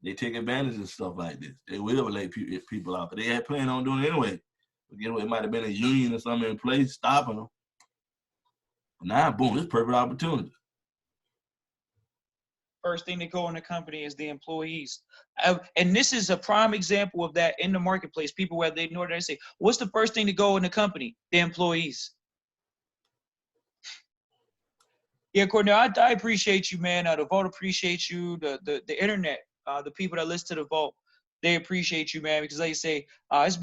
They take advantage of stuff like this. They will lay people off, but they had planned on doing it anyway. Again, it might have been a union or something in place stopping them. Now, boom, it's perfect opportunity. First thing to go in the company is the employees. And this is a prime example of that in the marketplace. People, where they ignore that, they say, what's the first thing to go in the company? The employees. Yeah, Courtney, I appreciate you, man. The Vault appreciates you. The internet, the people that listen to the Vault, they appreciate you, man. Because like you say, it's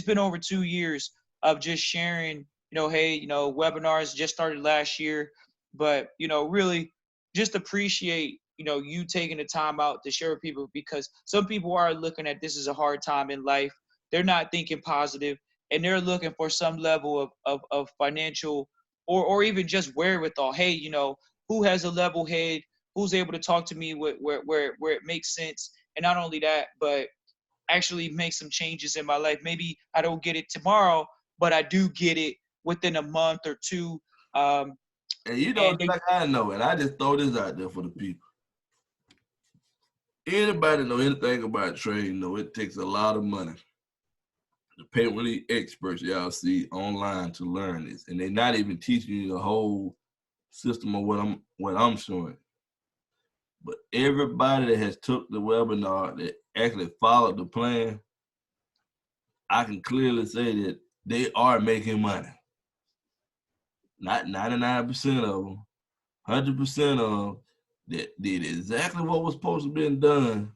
been over 2 years of just sharing, hey, webinars just started last year, but, really just appreciate, you taking the time out to share with people, because some people are looking at this as a hard time in life. They're not thinking positive, and they're looking for some level of financial or even just wherewithal. Hey, who has a level head, who's able to talk to me where it makes sense. And not only that, but actually make some changes in my life. Maybe I don't get it tomorrow, but I do get it within a month or two. Um, And you know, and they, like I know, and I just throw this out there for the people. Anybody know anything about trading, know it takes a lot of money to pay one of the experts y'all see online to learn this. And they're not even teaching you the whole system of what I'm showing. But everybody that has took the webinar that actually followed the plan, I can clearly say that they are making money. Not 99% of them, 100% of them that did exactly what was supposed to be done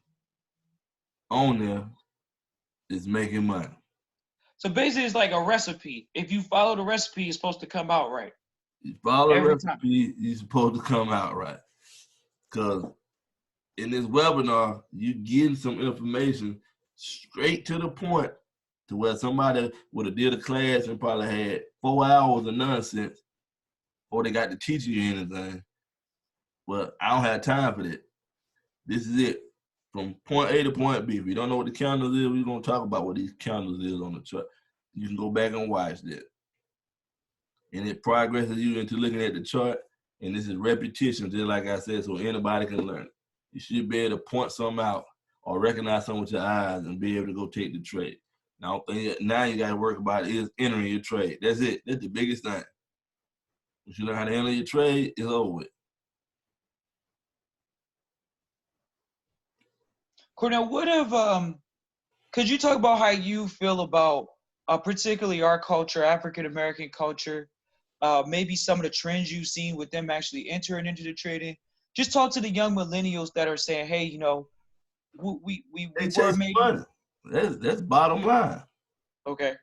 on there is making money. so basically, it's like a recipe. If you follow the recipe, it's supposed to come out right. You follow the Every time. recipe, you're supposed to come out right. Because in this webinar, you getting some information straight to the point to where somebody would have did a class and probably had 4 hours of nonsense or they got to teach you anything. Well, I don't have time for that. This is it. From point A to point B. If you don't know what the candles is, we're going to talk about what these candles is on the chart. You can go back and watch that. And it progresses you into looking at the chart. And this is repetition, just like I said, so anybody can learn it. You should be able to point something out or recognize something with your eyes and be able to go take the trade. Now you got to work about is entering your trade. That's it. That's the biggest thing. Once you learn how to enter your trade, it's over with. Cornell, could you talk about how you feel about particularly our culture, African American culture, maybe some of the trends you've seen with them actually entering into the trading? Just talk to the young millennials that are saying, hey, we They were chasing maybe money. That's bottom line. okay.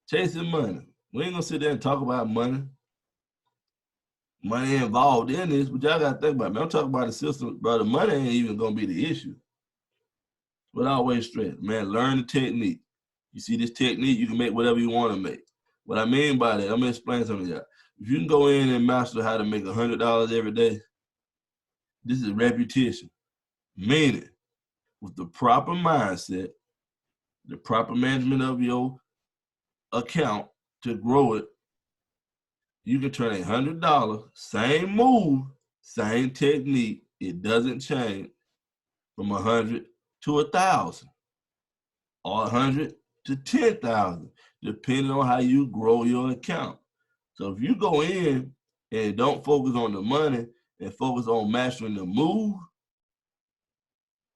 Chasing money. We ain't gonna sit there and talk about money. Money involved in this, but y'all gotta think about it. Man, I'm talking about the system, bro. The money ain't even gonna be the issue. But I always stress, man, learn the technique. You see this technique, you can make whatever you want to make. What I mean by that, I'm gonna explain something to y'all. If you can go in and master how to make $100 every day, this is repetition. Meaning, with the proper mindset, the proper management of your account to grow it, you can turn $100, same move, same technique. It doesn't change from 100 to 1,000 or 100 to 10,000, depending on how you grow your account. So if you go in and don't focus on the money and focus on mastering the move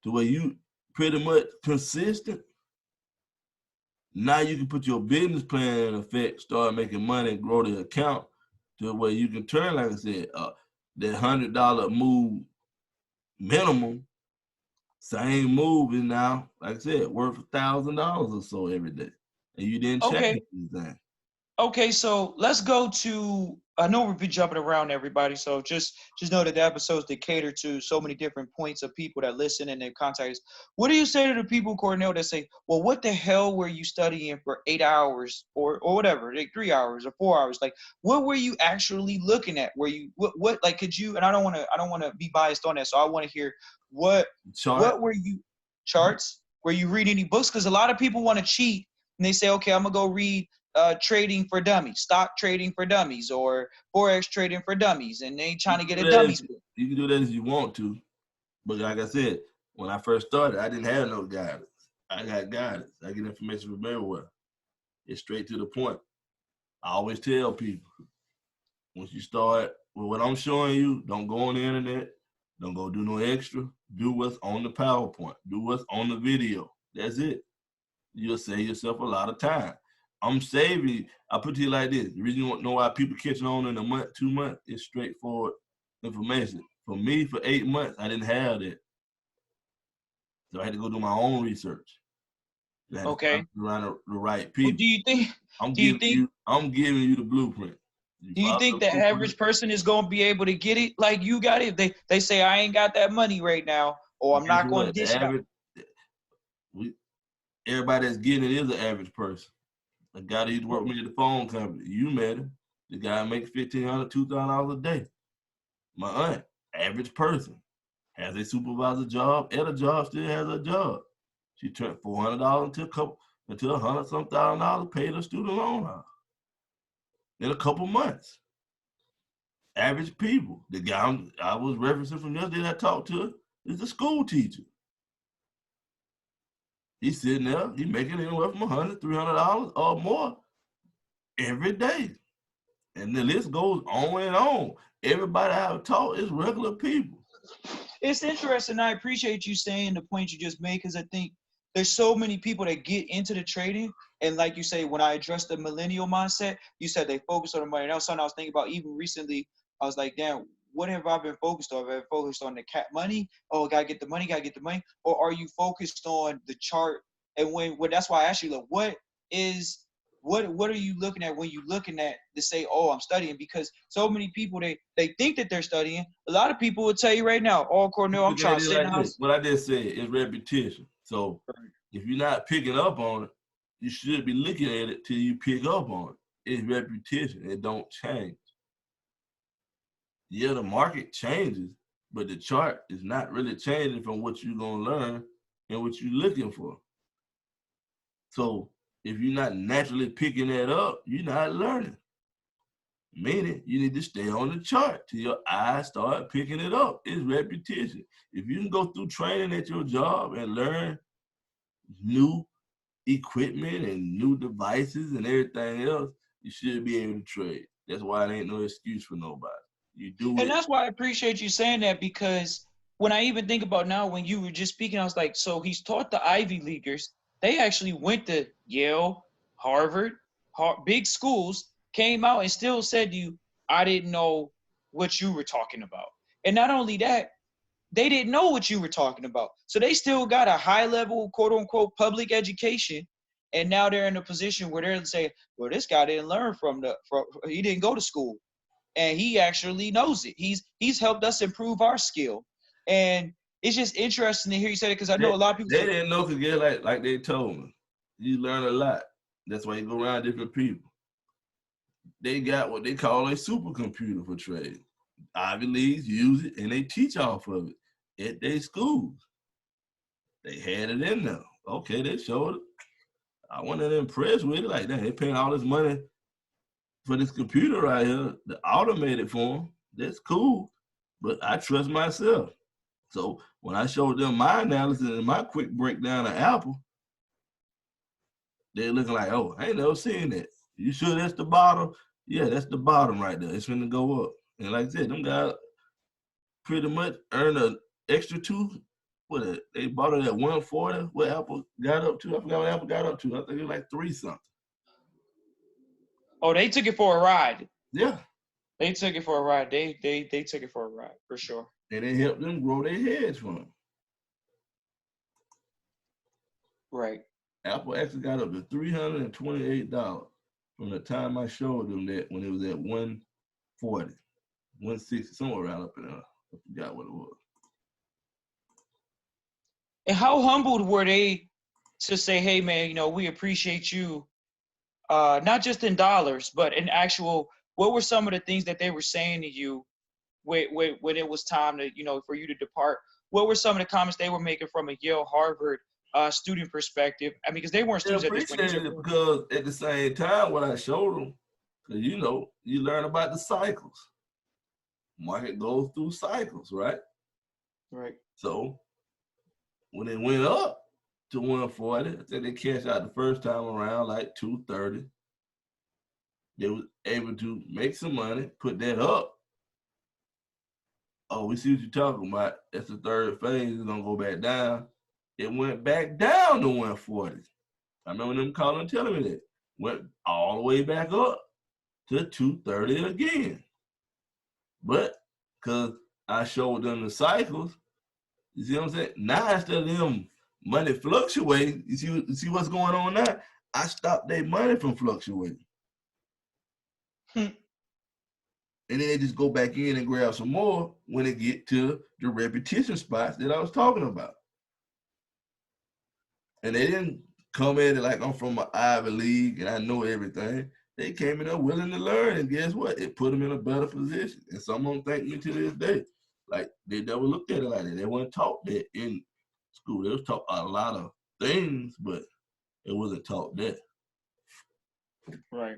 to where you pretty much consistent, now you can put your business plan in effect, start making money and grow the account to where you can turn, like I said, that $100 move minimum, same move is now, like I said, worth $1,000 or so every day. And you didn't change Okay. anything. Okay, so let's go to. I know we've been jumping around, everybody. So just know that the episodes that cater to so many different points of people that listen and their contacts. What do you say to the people, Cornell, that say, "Well, what the hell were you studying for 8 hours or whatever, like 3 hours or 4 hours? Like, what were you actually looking at? Were you what like could you?" And I don't want to be biased on that, so I want to hear Chart. what were you charts? Were you reading any books? Because a lot of people want to cheat and they say, "Okay, I'm gonna go read." Trading for dummies, stock trading for dummies, or forex trading for dummies, and they trying to get a dummies book. You can do that if you want to, but like I said, when I first started, I didn't have no guidance. I got guidance. I get information from everywhere. It's straight to the point. I always tell people, once you start with what I'm showing you, don't go on the internet. Don't go do no extra. Do what's on the PowerPoint. Do what's on the video. That's it. You'll save yourself a lot of time. I'm saving. I put it to you like this. The reason you want to know why people catching on in a month, 2 months, is straightforward information. For me, for 8 months, I didn't have that. So I had to go do my own research. You had to Okay. find around the right Well, people. I'm do you giving think you the blueprint. You do you follow think the the blueprint. average person is going to be able to get it like you got it? They say I ain't got that money right now, or I'm Guess not going to what? The dish it out. average, we, everybody that's getting it is an average person. The guy that used to work with me at the phone company, you met him. The guy makes $1,500, $2,000 a day. My aunt, average person, has a supervisor job, at a job, still has a job. She turned $400 into $100-some-thousand, paid her student loan off in a couple months. Average people. The guy I was referencing from yesterday that I talked to is a school teacher. He's sitting there, he's making anywhere from $100, $300 or more every day. And the list goes on and on. Everybody I've taught is regular people. It's interesting. I appreciate you saying the point you just made, because I think there's so many people that get into the trading. And like you say, when I addressed the millennial mindset, you said they focus on the money. And that was something I was thinking about even recently. I was like, damn, what have I been focused on? Have I been focused on the money? Oh, gotta get the money, gotta get the money. Or are you focused on the chart? And when that's why I asked you, like, what are you looking at when you're looking at to say, oh, I'm studying? Because so many people, they think that they're studying. A lot of people will tell you right now, oh, Cornell, I'm Look at trying to it sit in like the this. house. What I just said is repetition. So if you're not picking up on it, you should be looking at it till you pick up on it. It's repetition. It don't change. Yeah, the market changes, but the chart is not really changing from what you're going to learn and what you're looking for. So if you're not naturally picking that up, you're not learning. Meaning you need to stay on the chart till your eyes start picking it up. It's repetition. If you can go through training at your job and learn new equipment and new devices and everything else, you should be able to trade. That's why it ain't no excuse for nobody. You do And it. that's why I appreciate you saying that, because when I even think about now, when you were just speaking, I was like, so he's taught the Ivy Leaguers. They actually went to Yale, Harvard, big schools, came out and still said to you, I didn't know what you were talking about. And not only that, they didn't know what you were talking about. So they still got a high level, quote unquote, public education. And now they're in a position where they're saying, well, this guy didn't learn he didn't go to school, and he actually knows it. He's helped us improve our skill. And it's just interesting to hear you say it, because I know a lot of people They say, didn't know because like they told me. You learn a lot. That's why you go around different people. They got what they call a supercomputer for trading. Ivy Leagues use it and they teach off of it at their schools. They had it in there. Okay, they showed it. I wasn't impressed with it. Like that, they paying all this money for this computer right here to automate it for them. That's cool, but I trust myself. So when I showed them my analysis and my quick breakdown of Apple, they're looking like, oh, I ain't never seen that. You sure that's the bottom? Yeah, that's the bottom right there. It's finna go up. And like I said, them guys pretty much earned an extra two. They bought it at 140. What Apple got up to? I forgot what Apple got up to. I think it was like 3 something. oh, they took it for a ride. Yeah. They took it for a ride. They took it for a ride, for sure. And it helped them grow their hedge fund. Right. Apple actually got up to $328 from the time I showed them that when it was at 140, 160, somewhere around up in there. I forgot what it was. And how humbled were they to say, hey, man, we appreciate you, not just in dollars, but in actual, what were some of the things that they were saying to you when it was time to, for you to depart? What were some of the comments they were making from a Yale, Harvard student perspective? I mean, because they weren't They students at this point. appreciated it because at the same time, what I showed them, because you learn about the cycles. Market goes through cycles, right? Right. So when it went up to 140, I think they cashed out the first time around like 230. They was able to make some money, put that up. Oh, we see what you're talking about. That's the third phase. It's gonna go back down. It went back down to 140. I remember them calling and telling me that. Went all the way back up to 230 again. But because I showed them the cycles, you see what I'm saying? Now instead of them money fluctuating. You see what's going on now? I stopped their money from fluctuating. And then they just go back in and grab some more when they get to the repetition spots that I was talking about. And they didn't come at it like I'm from an Ivy League and I know everything. They came in there willing to learn, and guess what? It put them in a better position. And some of them thank me to this day. Like, they never looked at it like that. They weren't taught that in school. They was taught a lot of things, but it wasn't taught that. Right.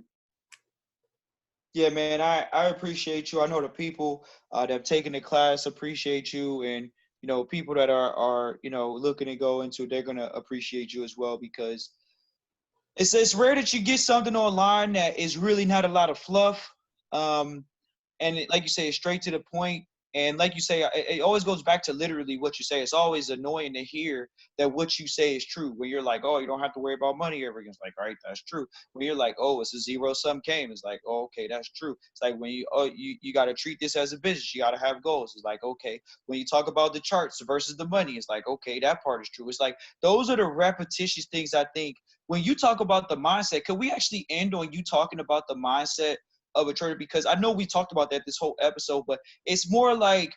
Yeah, man, I appreciate you. I know the people that have taken the class appreciate you, and people that are looking to go into, they're gonna appreciate you as well, because it's rare that you get something online that is really not a lot of fluff. And like you say, it's straight to the point. And like you say, it always goes back to literally what you say. It's always annoying to hear that what you say is true. When you're like, oh, you don't have to worry about money ever again. It's like, all right, that's true. When you're like, oh, it's a zero sum game. It's like, oh, okay, that's true. It's like when you got to treat this as a business. You got to have goals. It's like, okay. When you talk about the charts versus the money, it's like, okay, that part is true. It's like, those are the repetitious things. I think when you talk about the mindset, could we actually end on you talking about the mindset of a trader? Because I know we talked about that this whole episode, but it's more like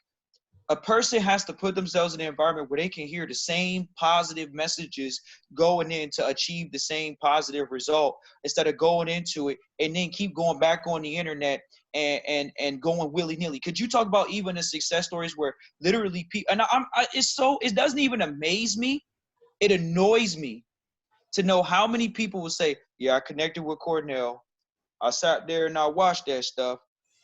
a person has to put themselves in an environment where they can hear the same positive messages going in to achieve the same positive result, instead of going into it and then keep going back on the internet and going willy-nilly. Could you talk about even the success stories where literally people, and it doesn't even amaze me, it annoys me to know how many people will say, yeah, I connected with Cornell, I sat there and I watched that stuff.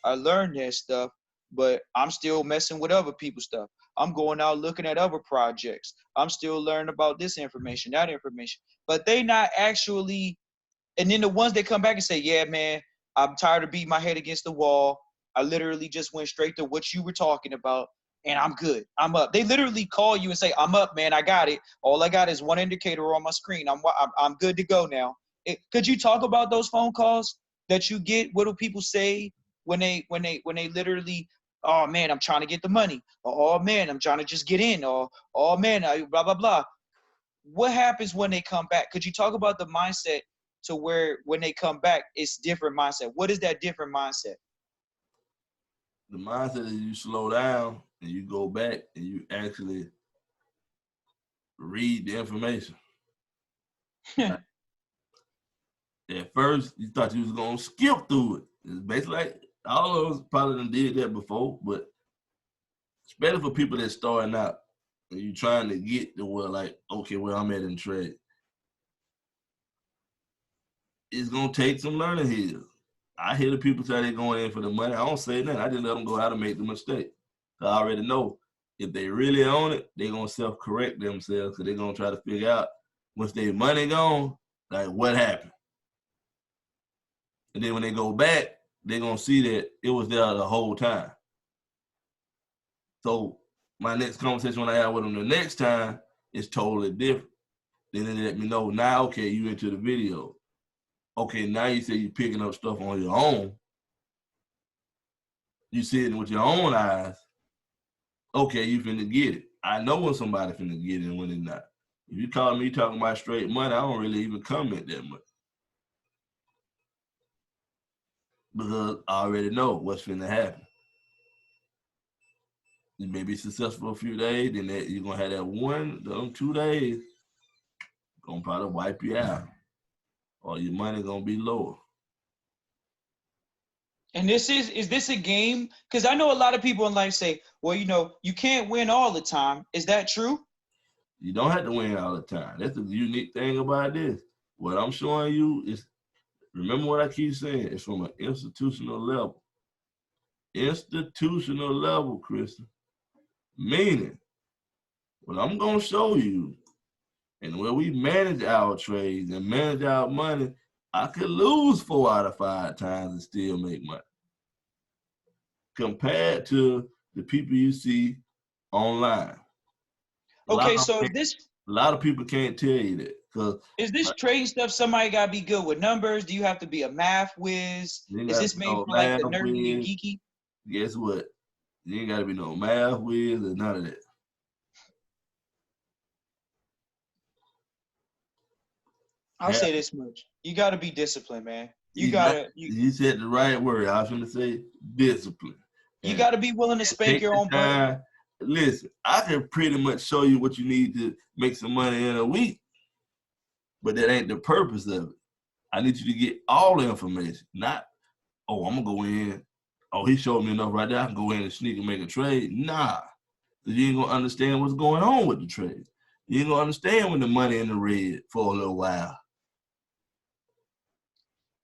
I learned that stuff, but I'm still messing with other people's stuff. I'm going out looking at other projects. I'm still learning about this information, that information. But they not actually, and then the ones that come back and say, yeah, man, I'm tired of beating my head against the wall. I literally just went straight to what you were talking about, and I'm good. I'm up. They literally call you and say, I'm up, man. I got it. All I got is one indicator on my screen. I'm good to go now. Could you talk about those phone calls that you get? What do people say when they literally, oh man, I'm trying to get the money. Or, oh man, I'm trying to just get in. Or, oh man, blah blah blah. What happens when they come back? Could you talk about the mindset to where when they come back, it's different mindset? What is that different mindset? The mindset is you slow down and you go back and you actually read the information. At first, you thought you was gonna skip through it. It's basically like all of us probably done did that before, but especially for people that's starting out and you trying to get to where, like, okay, where I'm at in trade. It's gonna take some learning here. I hear the people say they're going in for the money. I don't say nothing. I just let them go out and make the mistake. I already know if they really own it, they're gonna self-correct themselves, because they're gonna try to figure out once their money gone, like, what happened. And then when they go back, they're gonna see that it was there the whole time. So my next conversation when I have with them the next time is totally different. Then they let me know, now, okay, you into the video. Okay, now you say you're picking up stuff on your own. You see it with your own eyes. Okay, you finna get it. I know when somebody finna get it and when they're not. If you call me talking about straight money, I don't really even comment that much, because I already know what's finna happen. You may be successful a few days, then you're gonna have that 2 days gonna probably wipe you out, or your money gonna be lower. And is this a game? Because I know a lot of people in life say, well, you can't win all the time. Is that true? You don't have to win all the time. That's the unique thing about this. What I'm showing you is, remember what I keep saying, it's from an institutional level. Institutional level, Kristen. Meaning, what I'm gonna show you, and where we manage our trades and manage our money, I could lose 4 out of 5 times and still make money. Compared to the people you see online. Okay, so A lot of people can't tell you that, because is this trading stuff somebody gotta be good with numbers? Do you have to be a math whiz? you ain't Is got this to be made no for like math the nerdy and whiz. geeky? Guess what? You ain't got to be no math whiz or none of that. I'll say this much: you got to be disciplined, man. You You said the right word. I was going to say discipline. And got to be willing to spank take your the own butt. time. Listen, I can pretty much show you what you need to make some money in a week, but that ain't the purpose of it. I need you to get all the information, not, oh, I'm going to go in. Oh, he showed me enough right there. I can go in and sneak and make a trade. Nah, because you ain't going to understand what's going on with the trade. You ain't going to understand when the money in the red for a little while.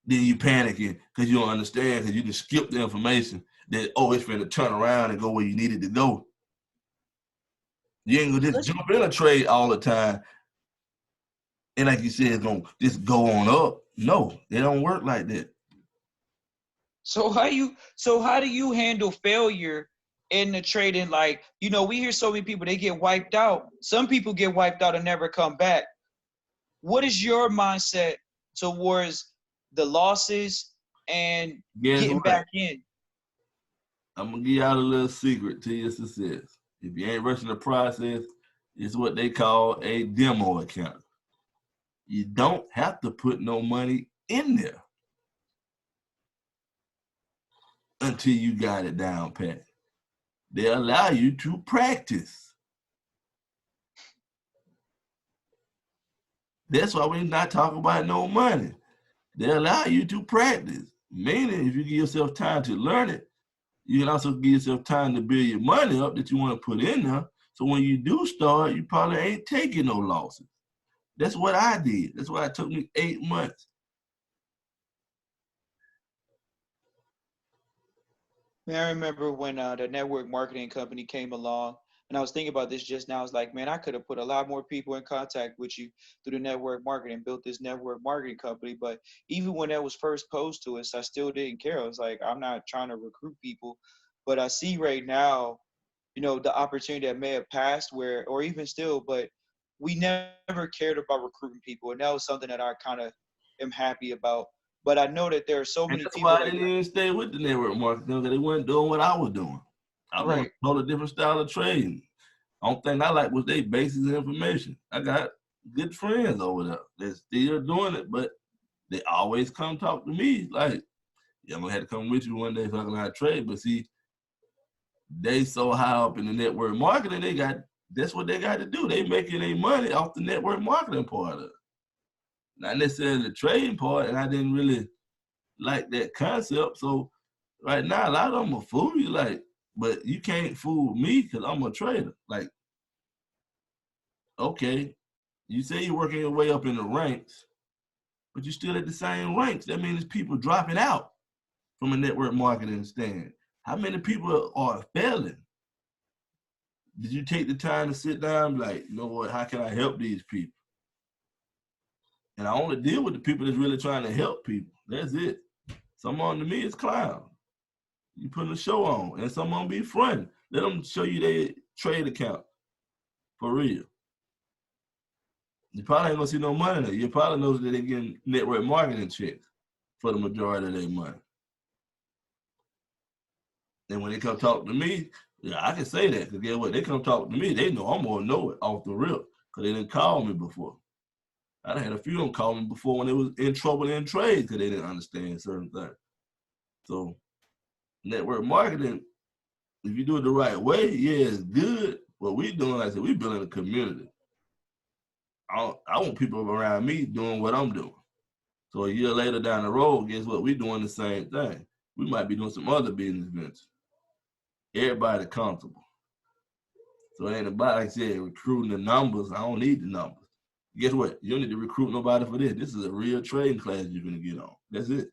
Then you panicking because you don't understand, because you just skip the information that, oh, it's going to turn around and go where you need it to go. You ain't going to just jump in a trade all the time. And like you said, it's going to just go on up. No, it don't work like that. So how do you handle failure in the trading? Like, we hear so many people, they get wiped out. Some people get wiped out and never come back. What is your mindset towards the losses and getting back in? I'm going to give y'all a little secret to your success. If you ain't rushing the process, it's what they call a demo account. You don't have to put no money in there until you got it down pat. They allow you to practice. That's why we're not talking about no money. They allow you to practice. Meaning, if you give yourself time to learn it, you can also give yourself time to build your money up that you want to put in there. So when you do start, you probably ain't taking no losses. That's what I did. That's why it took me 8 months. Man, I remember when the network marketing company came along, and I was thinking about this just now. I was like, man, I could have put a lot more people in contact with you through the network marketing, built this network marketing company. But even when that was first posed to us, I still didn't care. I was like, I'm not trying to recruit people. But I see right now, the opportunity that may have passed or even still, but we never cared about recruiting people. And that was something that I kind of am happy about. But I know that there are so And many that's people why I didn't even stay with the network marketing, because they weren't doing what I was doing. I was doing a totally different style of trading. The only thing I like was their basic information. I got good friends over there. They're still doing it, but they always come talk to me. Like, yeah, I'm gonna have to come with you one day so I can learn how to trade. But see, they so high up in the network marketing, that's what they got to do. They making their money off the network marketing part of it. Not necessarily the trading part, and I didn't really like that concept. So right now, a lot of them will fool you, like, but you can't fool me because I'm a trader. Like, okay, you say you're working your way up in the ranks, but you're still at the same ranks. That means people dropping out from a network marketing stand. How many people are failing? Did you take the time to sit down and be like, you know what, how can I help these people? And I only deal with the people that's really trying to help people. That's it. Some of them to me is clown. You putting a show on, and some of them be fun. Let them show you their trade account for real. You probably ain't gonna see no money there. You probably know that they're getting network marketing checks for the majority of their money. And when they come talk to me, yeah, I can say that, because guess what? They come talk to me, they know I'm gonna know it off the rip, because they didn't call me before. I had a few of them call me before when they was in trouble in trade because they didn't understand certain things. So network marketing, if you do it the right way, yeah, it's good. What we doing, like I said, we building a community. I want people around me doing what I'm doing. So a year later down the road, guess what? We doing the same thing. We might be doing some other business ventures. Everybody comfortable. So it ain't about, like I said, recruiting the numbers. I don't need the numbers. Guess what? You don't need to recruit nobody for this. This is a real trading class you're gonna get on. That's it.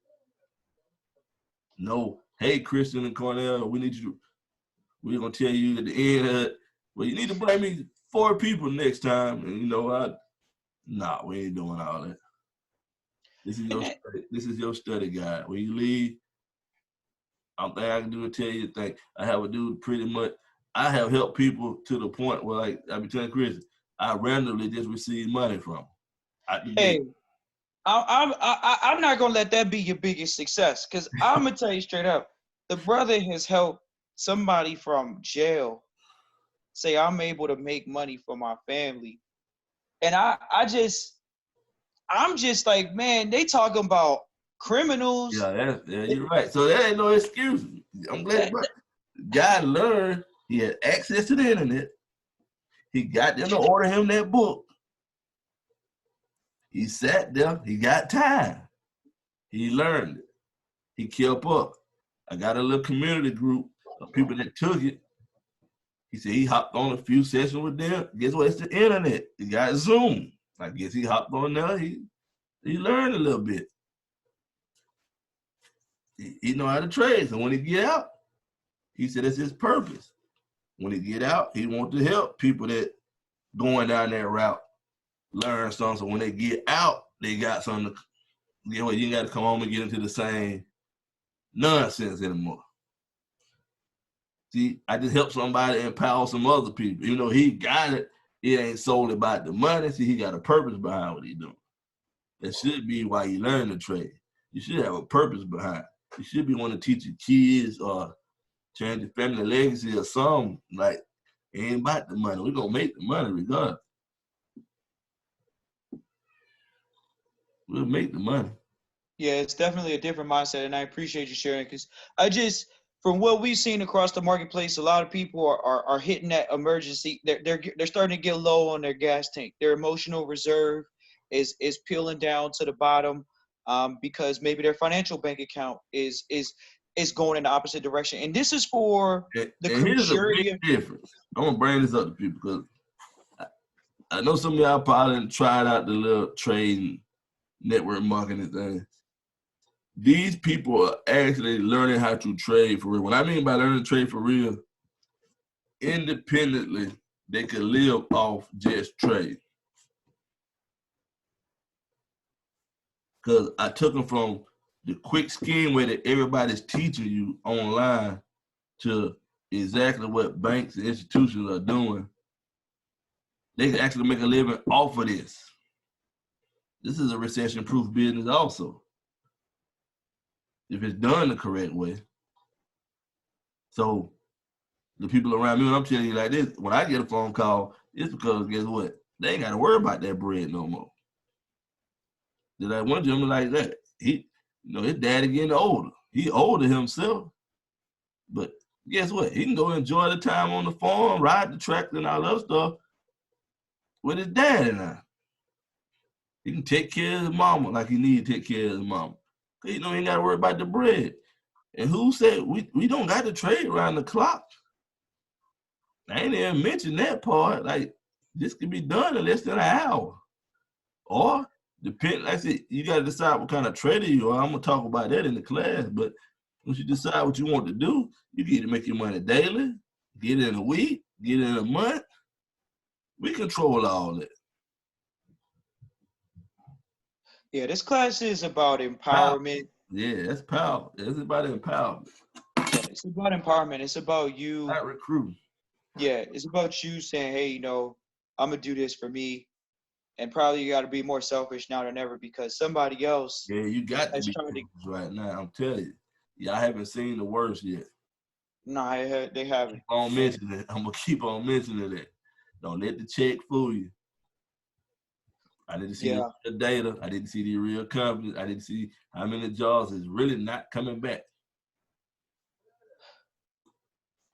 No, hey, Christian and Cornell, we're gonna tell you at the end, well, you need to bring me 4 people next time. And we ain't doing all that. This is your study guide. When you leave, I'm thing I can do to tell you thing. I have a dude pretty much. I have helped people to the point where, like, I be telling Chris, I randomly just receive money from them. Hey, I'm not gonna let that be your biggest success, because I'm gonna tell you straight up, the brother has helped somebody from jail say I'm able to make money for my family, and I I'm just like, man, they talking about criminals. Yeah, you're right. So that ain't no excuse. I'm glad about guy learned. He had access to the internet. He got them to order him that book. He sat there. He got time. He learned it. He kept up. I got a little community group of people that took it. He said he hopped on a few sessions with them. Guess what? It's the internet. He got Zoom. I guess he hopped on there. He learned a little bit. He know how to trade. So when he get out, he said it's his purpose. When he get out, he want to help people that going down that route learn something. So when they get out, they got something to, you ain't got to come home and get into the same nonsense anymore. See, I just helped somebody empower some other people. Even though he got it, it ain't solely about the money. See, he got a purpose behind what he doing. That should be why you learn to trade. You should have a purpose behind. You should be wanting to teach your kids or change your family legacy or something. Like, it ain't about the money. We're going to make the money regardless. We'll make the money. Yeah, it's definitely a different mindset, and I appreciate you sharing, because I just, from what we've seen across the marketplace, a lot of people are hitting that emergency. They're starting to get low on their gas tank. Their emotional reserve is peeling down to the bottom, because maybe their financial bank account is going in the opposite direction. And this is for the and here's a majority big of difference. I'm gonna bring this up to people because I know some of y'all probably tried out the little trading network marketing thing. These people are actually learning how to trade for real. What I mean by learning to trade for real, independently, they can live off just trade. Because I took them from the quick scheme way that everybody's teaching you online to exactly what banks and institutions are doing. They can actually make a living off of this. This is a recession-proof business also, if it's done the correct way. So the people around me, when I'm telling you like this, when I get a phone call, it's because guess what? They ain't got to worry about that bread no more. There's like one gentleman like that. He, his daddy getting older. He older himself, but guess what? He can go enjoy the time on the farm, ride the tractor and all that stuff with his daddy now. He can take care of his mama like he need to take care of his mama. Cause he ain't got to worry about the bread. And who said we don't got to trade around the clock? I ain't even mentioned that part. Like, this could be done in less than an hour. Or, like I said, you got to decide what kind of trader you are. I'm going to talk about that in the class. But once you decide what you want to do, you get to make your money daily, get it in a week, get it in a month. We control all that. Yeah, this class is about empowerment. Power. Yeah, that's power. It's about empowerment. Yeah, it's about empowerment. It's about you. Not recruiting. Yeah, it's about you saying, hey, I'm going to do this for me. And probably you got to be more selfish now than ever because somebody else. Yeah, you got to be selfish right now. I'm telling you. Y'all haven't seen the worst yet. No, they haven't. Keep on mentioning it. I'm going to keep on mentioning it. Don't let the check fool you. I didn't see the data. I didn't see the real companies. I didn't see how many jobs is really not coming back.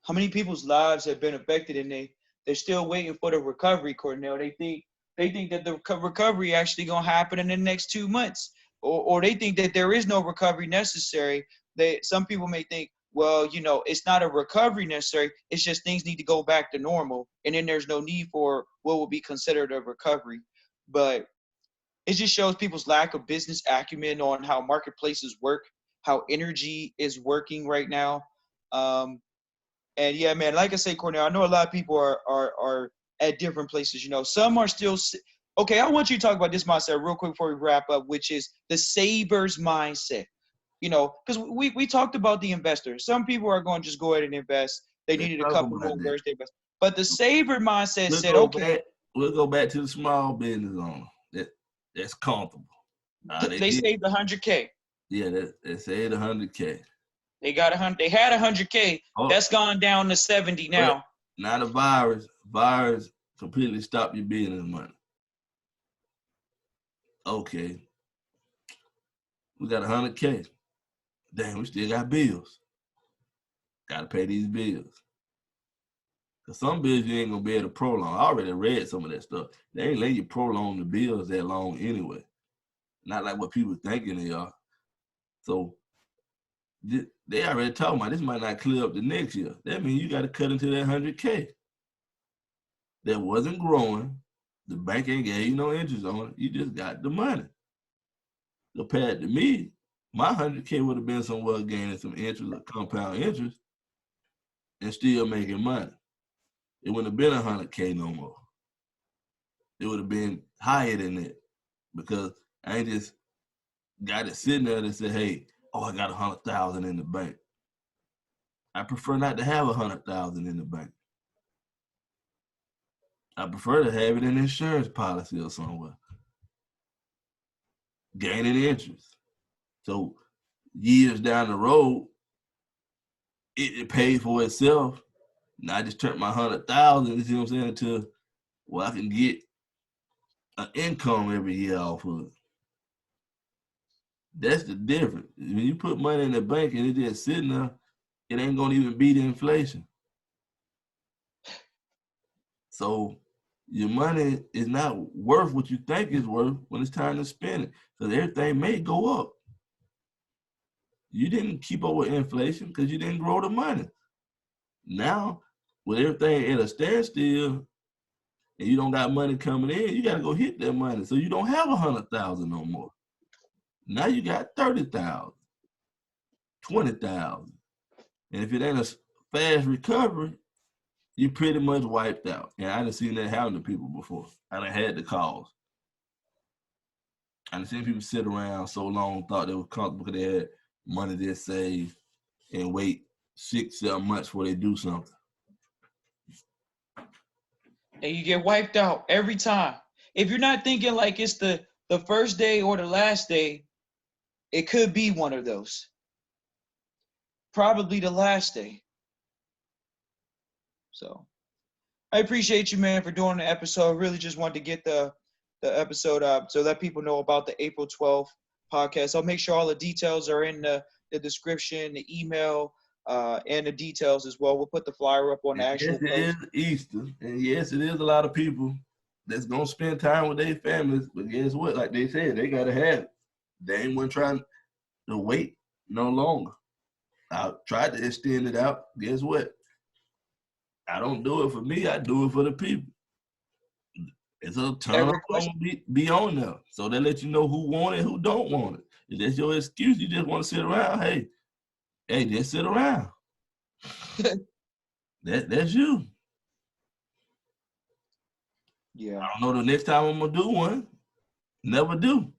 How many people's lives have been affected and they're still waiting for the recovery, Cornell? They think that the recovery actually going to happen in the next 2 months. Or they think that there is no recovery necessary. Some people may think, well, it's not a recovery necessary. It's just things need to go back to normal. And then there's no need for what will be considered a recovery. But it just shows people's lack of business acumen on how marketplaces work, how energy is working right now. And yeah, man, like I say, Cornell, I know a lot of people are at different places. Some are still okay. I want you to talk about this mindset real quick before we wrap up, which is the saver's mindset. Because we talked about the investor. Some people are going to just go ahead and invest. They needed a couple more birds to invest. But the saver mindset said, okay. We'll go back to the small business owner. That's comfortable. They saved $100K. Yeah, they saved $100K. They got 100. They had $100K. That's gone down to 70 now. Not a virus. Virus completely stopped your business money. Okay, we got 100K. Damn, we still got bills. Got to pay these bills. Because some bills you ain't going to be able to prolong. I already read some of that stuff. They ain't letting you prolong the bills that long anyway. Not like what people thinking they are. So they already talking about this might not clear up the next year. That means you got to cut into that 100K. That wasn't growing. The bank ain't gave you no interest on it. You just got the money. Compared to me, my 100K would have been somewhere gaining some interest or compound interest and still making money. It wouldn't have been 100K no more. It would have been higher than that because I ain't just got it sitting there and say, hey, oh, I got 100,000 in the bank. I prefer not to have 100,000 in the bank. I prefer to have it in an insurance policy or somewhere, gaining interest. So years down the road, it paid for itself. Now I just turned my 100,000, you see what I'm saying, to where I can get an income every year off of it. That's the difference. When you put money in the bank and it just sitting there, it ain't gonna even beat inflation. So your money is not worth what you think it's worth when it's time to spend it. Because everything may go up. You didn't keep up with inflation because you didn't grow the money. Now, with everything at a standstill and you don't got money coming in, you got to go hit that money. So you don't have 100,000 no more. Now you got 30,000, 20,000. And if it ain't a fast recovery, you pretty much wiped out. And I done seen that happen to people before. I done had the calls. I done seen people sit around so long, thought they were comfortable because they had money they saved and wait 6-7 months before they do something. And you get wiped out every time. If you're not thinking like it's the first day or the last day, it could be one of those. Probably the last day. So I appreciate you, man, for doing the episode. Really just wanted to get the episode up so let people know about the April 12th podcast. I'll make sure all the details are in the description, the email, and the details as well. We'll put the flyer up on the actual post. Yes, it is Easter. And yes, it is a lot of people that's going to spend time with their families. But guess what? Like they said, they got to have it. They ain't one trying to wait no longer. I tried to extend it out. Guess what? I don't do it for me. I do it for the people. It's a turn be on there. So they let you know who want it, who don't want it. If that's your excuse, you just want to sit around, hey, just sit around. That's you. Yeah. I don't know the next time I'm gonna do one. Never do.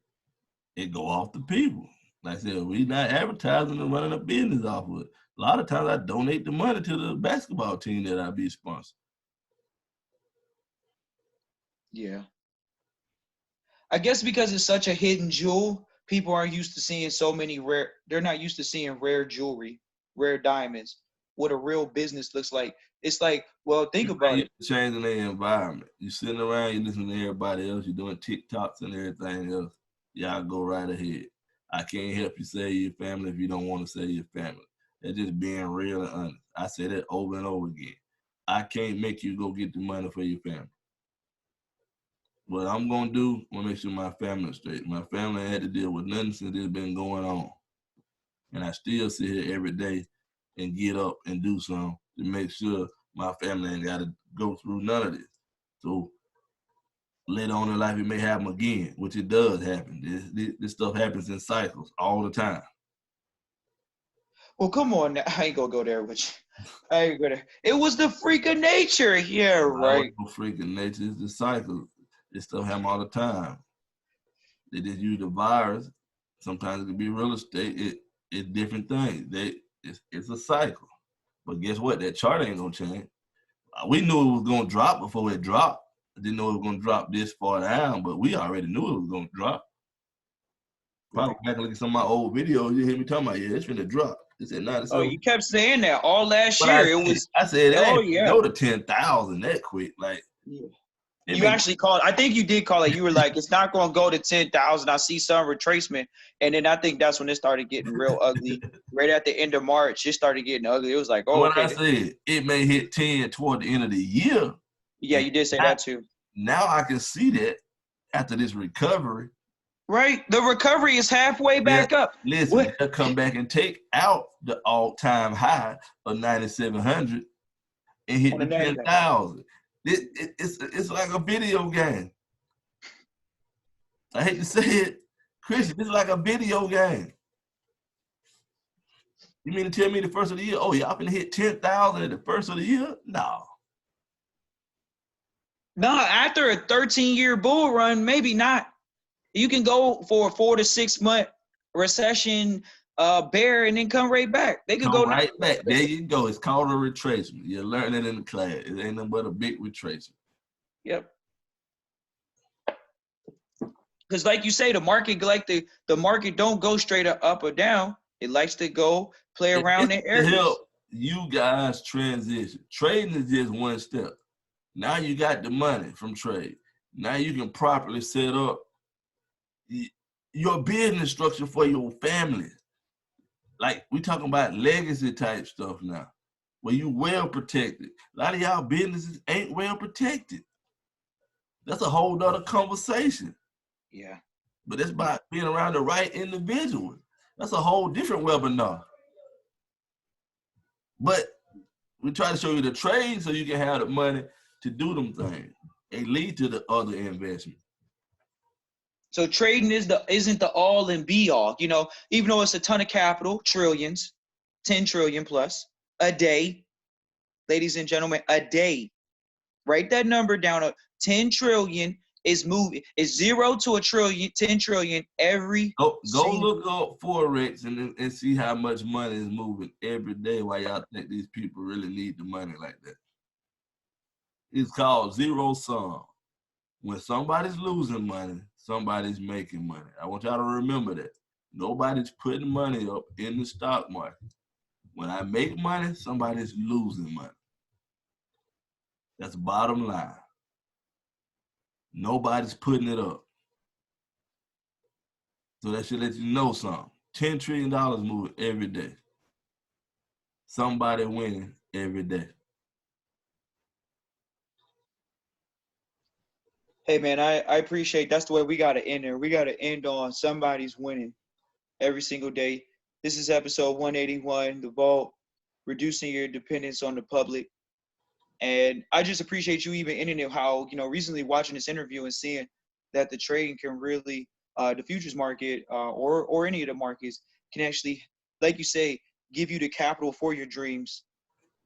It go off the people. Like I said, we not advertising and running a business off of it. A lot of times I donate the money to the basketball team that I be sponsored. Yeah. I guess because it's such a hidden jewel, people aren't used to seeing so many they're not used to seeing rare jewelry, rare diamonds, what a real business looks like. It's like, well, think about it. Changing their environment. You sitting around, you listening to everybody else, you're doing TikToks and everything else. Y'all go right ahead. I can't help you save your family if you don't want to save your family. That's just being real and honest. I say that over and over again. I can't make you go get the money for your family. What I'm going to do, I'm going to make sure my family is straight. My family had to deal with nothing since it's been going on. And I still sit here every day and get up and do something to make sure my family ain't got to go through none of this. So later on in life, it may happen again, which it does happen. This stuff happens in cycles all the time. Well, come on now. I ain't going to go there with you. I ain't going to. It was the freak of nature. Yeah, right. No freak of nature. It's the cycle. This stuff happens all the time. They just use the virus. Sometimes it can be real estate. It's different things. It's a cycle. But guess what? That chart ain't gonna change. We knew it was gonna drop before it dropped. I didn't know it was gonna drop this far down, but we already knew it was gonna drop. Probably back and look at some of my old videos, you hear me talking about, yeah, it's finna drop. It's at 97. Oh, you kept saying that all last year. I said, oh yeah, go to 10,000 that quick. Like, yeah. You actually called. I think you did call it. You were like, it's not going to go to 10,000. I see some retracement, and then I think that's when it started getting real ugly. Right at the end of March, it started getting ugly. It was like, oh, When okay. I said it may hit 10 toward the end of the year. Yeah, you did say that too. Now I can see that after this recovery. Right, the recovery is halfway back up. Listen, they'll come back and take out the all-time high of 9,700 and hit the 10,000. It's like a video game. I hate to say it, Christian, it's like a video game. You mean to tell me the first of the year, oh, y'all finna hit 10,000 at the first of the year? No. No, after a 13-year bull run, maybe not. You can go for a 4 to 6 month recession bear and then come right back. They could go right back. There you go. It's called a retracement. You learn it in the class. It ain't nothing but a big retracement. Yep. Because like you say, the market, like the market don't go straight up or down. It likes to go play around in areas. To help you guys transition. Trading is just one step. Now you got the money from trade. Now you can properly set up your business structure for your family. Like we talking about legacy type stuff now, where you well protected. A lot of y'all businesses ain't well protected. That's a whole nother conversation. Yeah. But that's about being around the right individual. That's a whole different webinar. But we try to show you the trade so you can have the money to do them things and lead to the other investment. So trading isn't the all and be all, you know, even though it's a ton of capital, trillions, 10 trillion plus a day, ladies and gentlemen, a day. Write that number down. 10 trillion is moving. It's 0 to a trillion, 10 trillion every. Go look up Forex and see how much money is moving every day. Why y'all think these people really need the money like that? It's called zero sum. When somebody's losing money, somebody's making money. I want y'all to remember that. Nobody's putting money up in the stock market. When I make money, somebody's losing money. That's the bottom line. Nobody's putting it up. So that should let you know something. $10 trillion moving every day. Somebody winning every day. Hey, man, I appreciate that's the way we got to end there. We got to end on somebody's winning every single day. This is episode 181, The Vault, reducing your dependence on the public. And I just appreciate you even ending it how, you know, recently watching this interview and seeing that the trading can really, the futures market or any of the markets can actually, like you say, give you the capital for your dreams,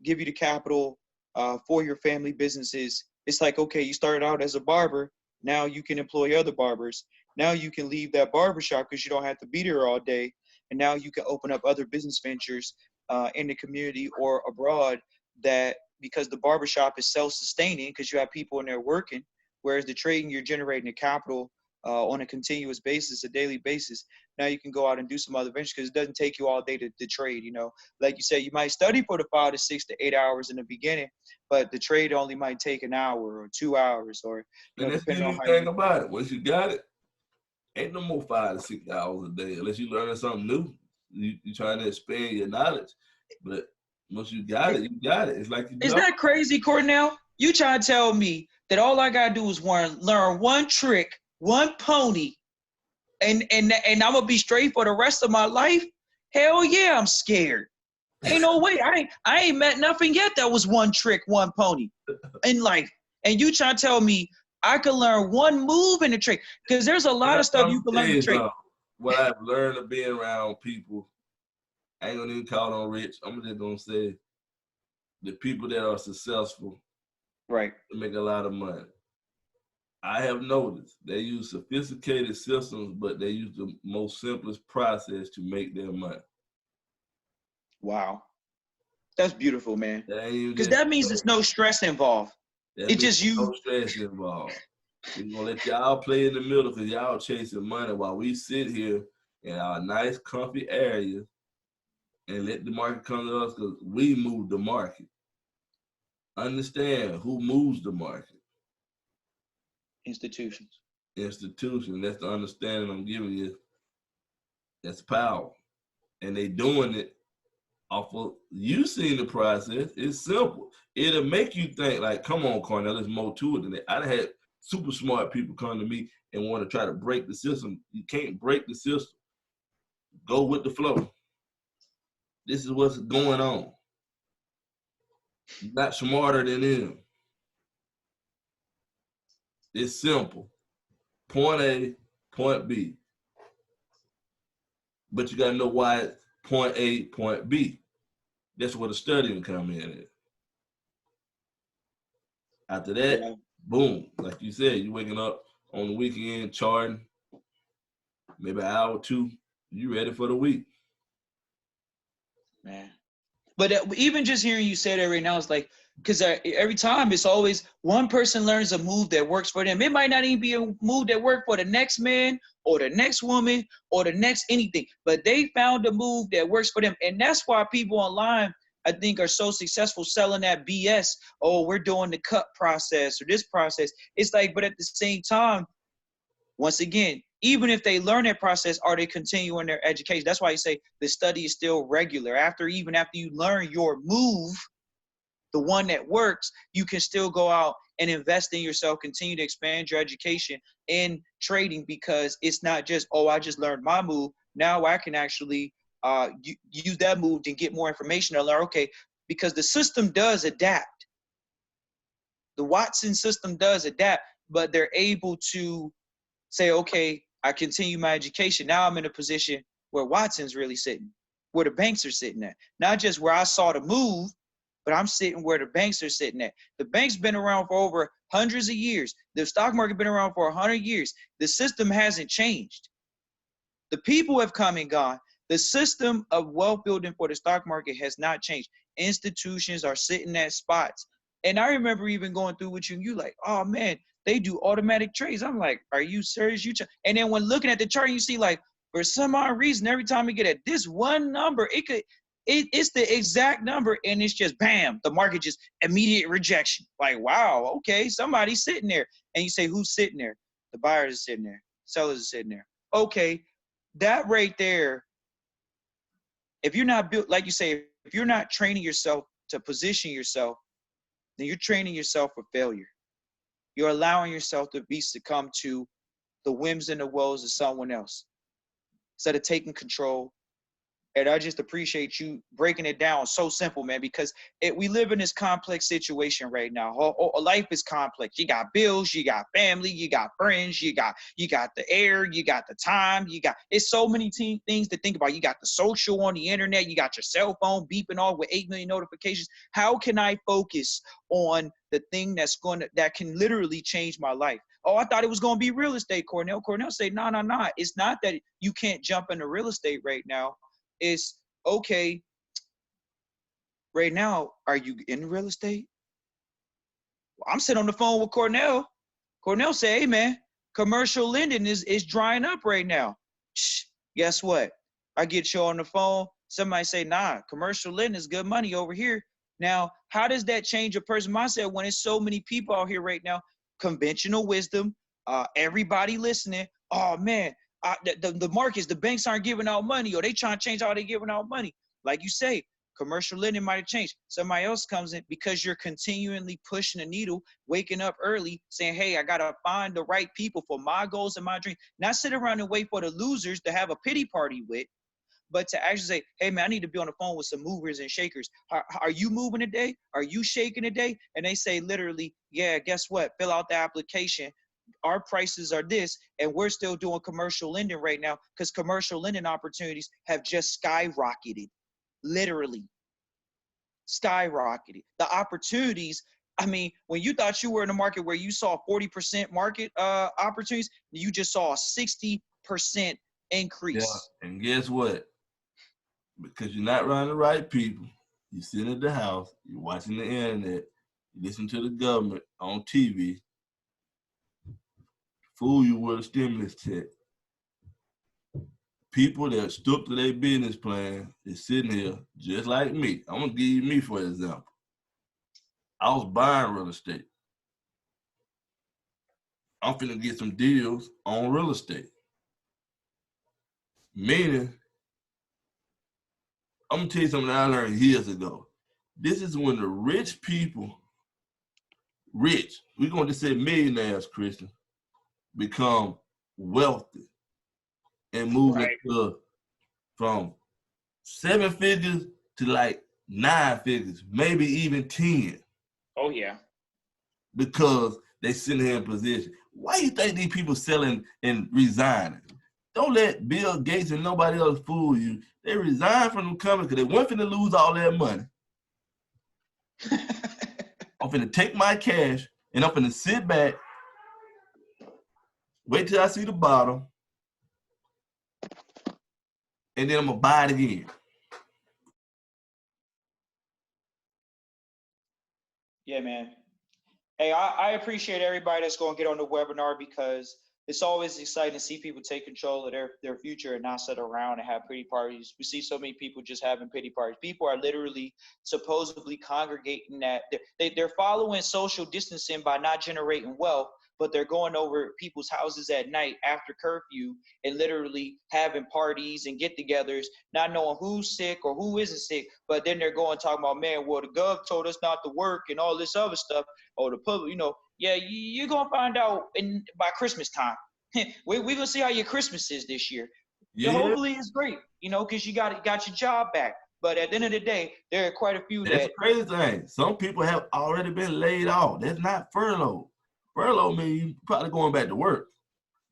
give you the capital for your family businesses. It's like, okay, you started out as a barber. Now you can employ other barbers. Now you can leave that barbershop because you don't have to be there all day. And now you can open up other business ventures in the community or abroad that because the barbershop is self-sustaining because you have people in there working, whereas the trading, you're generating the capital on a continuous basis, a daily basis. Now you can go out and do some other ventures because it doesn't take you all day to trade, you know. Like you said, you might study for the 5 to 6 to 8 hours in the beginning, but the trade only might take an hour or 2 hours or, you know, depending on how you think about it. Once you got it, ain't no more 5 to 6 hours a day unless you're learning something new. You're trying to expand your knowledge. But once you got it, you got it. It's like you Is that crazy, Cornell? You trying to tell me that all I gotta do is learn one trick, one pony, and I'm gonna be straight for the rest of my life? Hell yeah, I'm scared. Ain't no way. I ain't met nothing yet that was one trick, one pony in life. And you trying to tell me I could learn one move in the trick? Because there's a lot of stuff you can learn in the trick. What I've learned of being around people, I ain't gonna even call them rich. I'm just gonna say the people that are successful, right, make a lot of money. I have noticed they use sophisticated systems, but they use the most simplest process to make their money. Wow. That's beautiful, man. Because that means there's no stress involved. It's just you. No stress involved. We're going to let y'all play in the middle because y'all chasing money while we sit here in our nice, comfy areas and let the market come to us because we move the market. Understand who moves the market. Institutions. Institution. That's the understanding I'm giving you. That's power. And they doing it off of, you seen the process. It's simple. It'll make you think like, come on, Cornell, there's more to it than that. I've had super smart people come to me and want to try to break the system. You can't break the system. Go with the flow. This is what's going on. You're not smarter than them. It's simple. Point A, point B. But you got to know why it's point A, point B. That's where the studying come in at. After that, Yeah. boom, like you said, you waking up on the weekend, charting, maybe an hour or two, you ready for the week. Man. But even just hearing you say that right now, it's like, because every time it's always one person learns a move that works for them. It might not even be a move that worked for the next man or the next woman or the next anything, but they found a move that works for them. And that's why people online, I think, are so successful selling that BS. Oh, we're doing the cut process or this process. It's like, but at the same time, once again, even if they learn that process, are they continuing their education? That's why you say the study is still regular. Even after you learn your move, the one that works, you can still go out and invest in yourself, continue to expand your education in trading, because it's not just, oh, I just learned my move. Now I can actually use that move and get more information to learn, okay, because the system does adapt. The Watson system does adapt, but they're able to say, okay, I continue my education. Now I'm in a position where Watson's really sitting, where the banks are sitting at. Not just where I saw the move, but I'm sitting where the banks are sitting at. The bank's been around for over hundreds of years. The stock market been around for 100 years. The system hasn't changed. The people have come and gone. The system of wealth building for the stock market has not changed. Institutions are sitting at spots. And I remember even going through with you, and you like, oh man, they do automatic trades. I'm like, are you serious? And then when looking at the chart, you see like, for some odd reason, every time we get at this one number, it's the exact number, and it's just bam, the market just immediate rejection. Like, wow, okay, somebody's sitting there. And you say, who's sitting there? The buyers are sitting there, sellers are sitting there. Okay, that right there, if you're not built, like you say, if you're not training yourself to position yourself, then you're training yourself for failure. You're allowing yourself to be succumb to the whims and the woes of someone else instead of taking control. And I just appreciate you breaking it down so simple, man, because we live in this complex situation right now. Life is complex. You got bills, you got family, you got friends, you got the air, you got the time, it's so many things to think about. You got the social on the internet, you got your cell phone beeping off with 8 million notifications. How can I focus on the thing that can literally change my life? Oh, I thought it was going to be real estate, Cornell. Cornell say, no. It's not that you can't jump into real estate right now. It's okay. Right now, are you in real estate? Well, I'm sitting on the phone with Cornell. Cornell say, hey man, commercial lending is drying up right now. Guess what? I get you on the phone. Somebody say, nah, commercial lending is good money over here. Now, how does that change a person's mindset when it's so many people out here right now? Conventional wisdom, everybody listening. Oh man, the markets, the banks aren't giving out money, or they trying to change how they giving out money. Like you say, commercial lending might have changed. Somebody else comes in because you're continually pushing the needle, waking up early, saying, hey, I got to find the right people for my goals and my dreams. Not sit around and wait for the losers to have a pity party with, but to actually say, hey man, I need to be on the phone with some movers and shakers. Are you moving today? Are you shaking today? And they say literally, yeah, guess what? Fill out the application. Our prices are this, and we're still doing commercial lending right now because commercial lending opportunities have just skyrocketed, literally skyrocketed. The opportunities, I mean, when you thought you were in a market where you saw 40% market opportunities, you just saw a 60% increase. Yeah, and guess what? Because you're not around the right people, you sit at the house, you're watching the internet, you listen to the government on TV, fool you with a stimulus check. People that stuck to their business plan is sitting here just like me. I'm gonna give you me for example. I was buying real estate. I'm finna get some deals on real estate. Meaning, I'm gonna tell you something that I learned years ago. This is when the rich people, we're gonna just say millionaires, Christian, become wealthy and move Right. into from 7 figures to like 9 figures, maybe even 10. Oh yeah. Because they sit here in position. Why you think these people selling and resigning? Don't let Bill Gates and nobody else fool you. They resigned from them companies because they weren't finna lose all their money. I'm finna take my cash and I'm finna sit back, wait till I see the bottom, and then I'm gonna buy it again. Yeah, man. Hey, I appreciate everybody that's going to get on the webinar because it's always exciting to see people take control of their future and not sit around and have pity parties. We see so many people just having pity parties. People are literally supposedly congregating that they're following social distancing by not generating wealth, but they're going over people's houses at night after curfew and literally having parties and get-togethers, not knowing who's sick or who isn't sick. But then they're going talking about, man, well, the gov told us not to work and all this other stuff. Or the public, yeah, you're gonna find out by Christmas time. We're gonna see how your Christmas is this year. Yeah, Yeah, hopefully it's great, because you got your job back. But at the end of the day, there are quite a few that's that the crazy thing. Some people have already been laid off. That's not furlough. Furlough means you probably going back to work.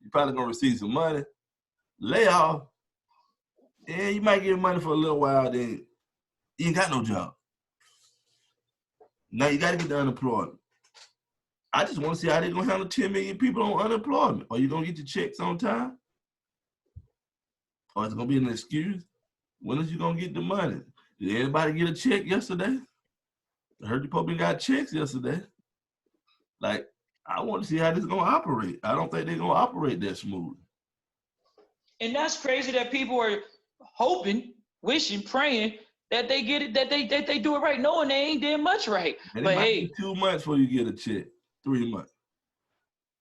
You're probably gonna receive some money. Layoff, yeah, you might get money for a little while, then you ain't got no job. Now you got to get the unemployment. I just want to see how they're going to handle 10 million people on unemployment. Are you going to get your checks on time? Or is it going to be an excuse? When is you going to get the money? Did anybody get a check yesterday? I heard the public got checks yesterday. Like, I want to see how this is going to operate. I don't think they're going to operate that smooth. And that's crazy that people are hoping, wishing, praying that they get it, that they do it right, knowing they ain't doing much right. And it But might hey, be 2 months before you get a check. 3 months.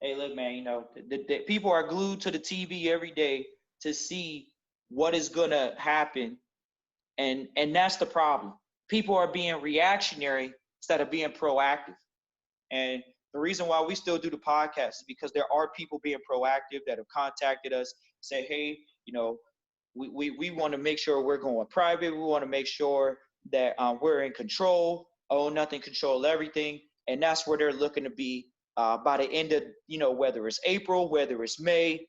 hey, look, man, the people are glued to the TV every day to see what is gonna happen, and that's the problem. People are being reactionary instead of being proactive. And the reason why we still do the podcast is because there are people being proactive that have contacted us, say, hey, we want to make sure we're going private. We want to make sure that we're in control, own nothing, control everything. And that's where they're looking to be by the end of, whether it's April, whether it's May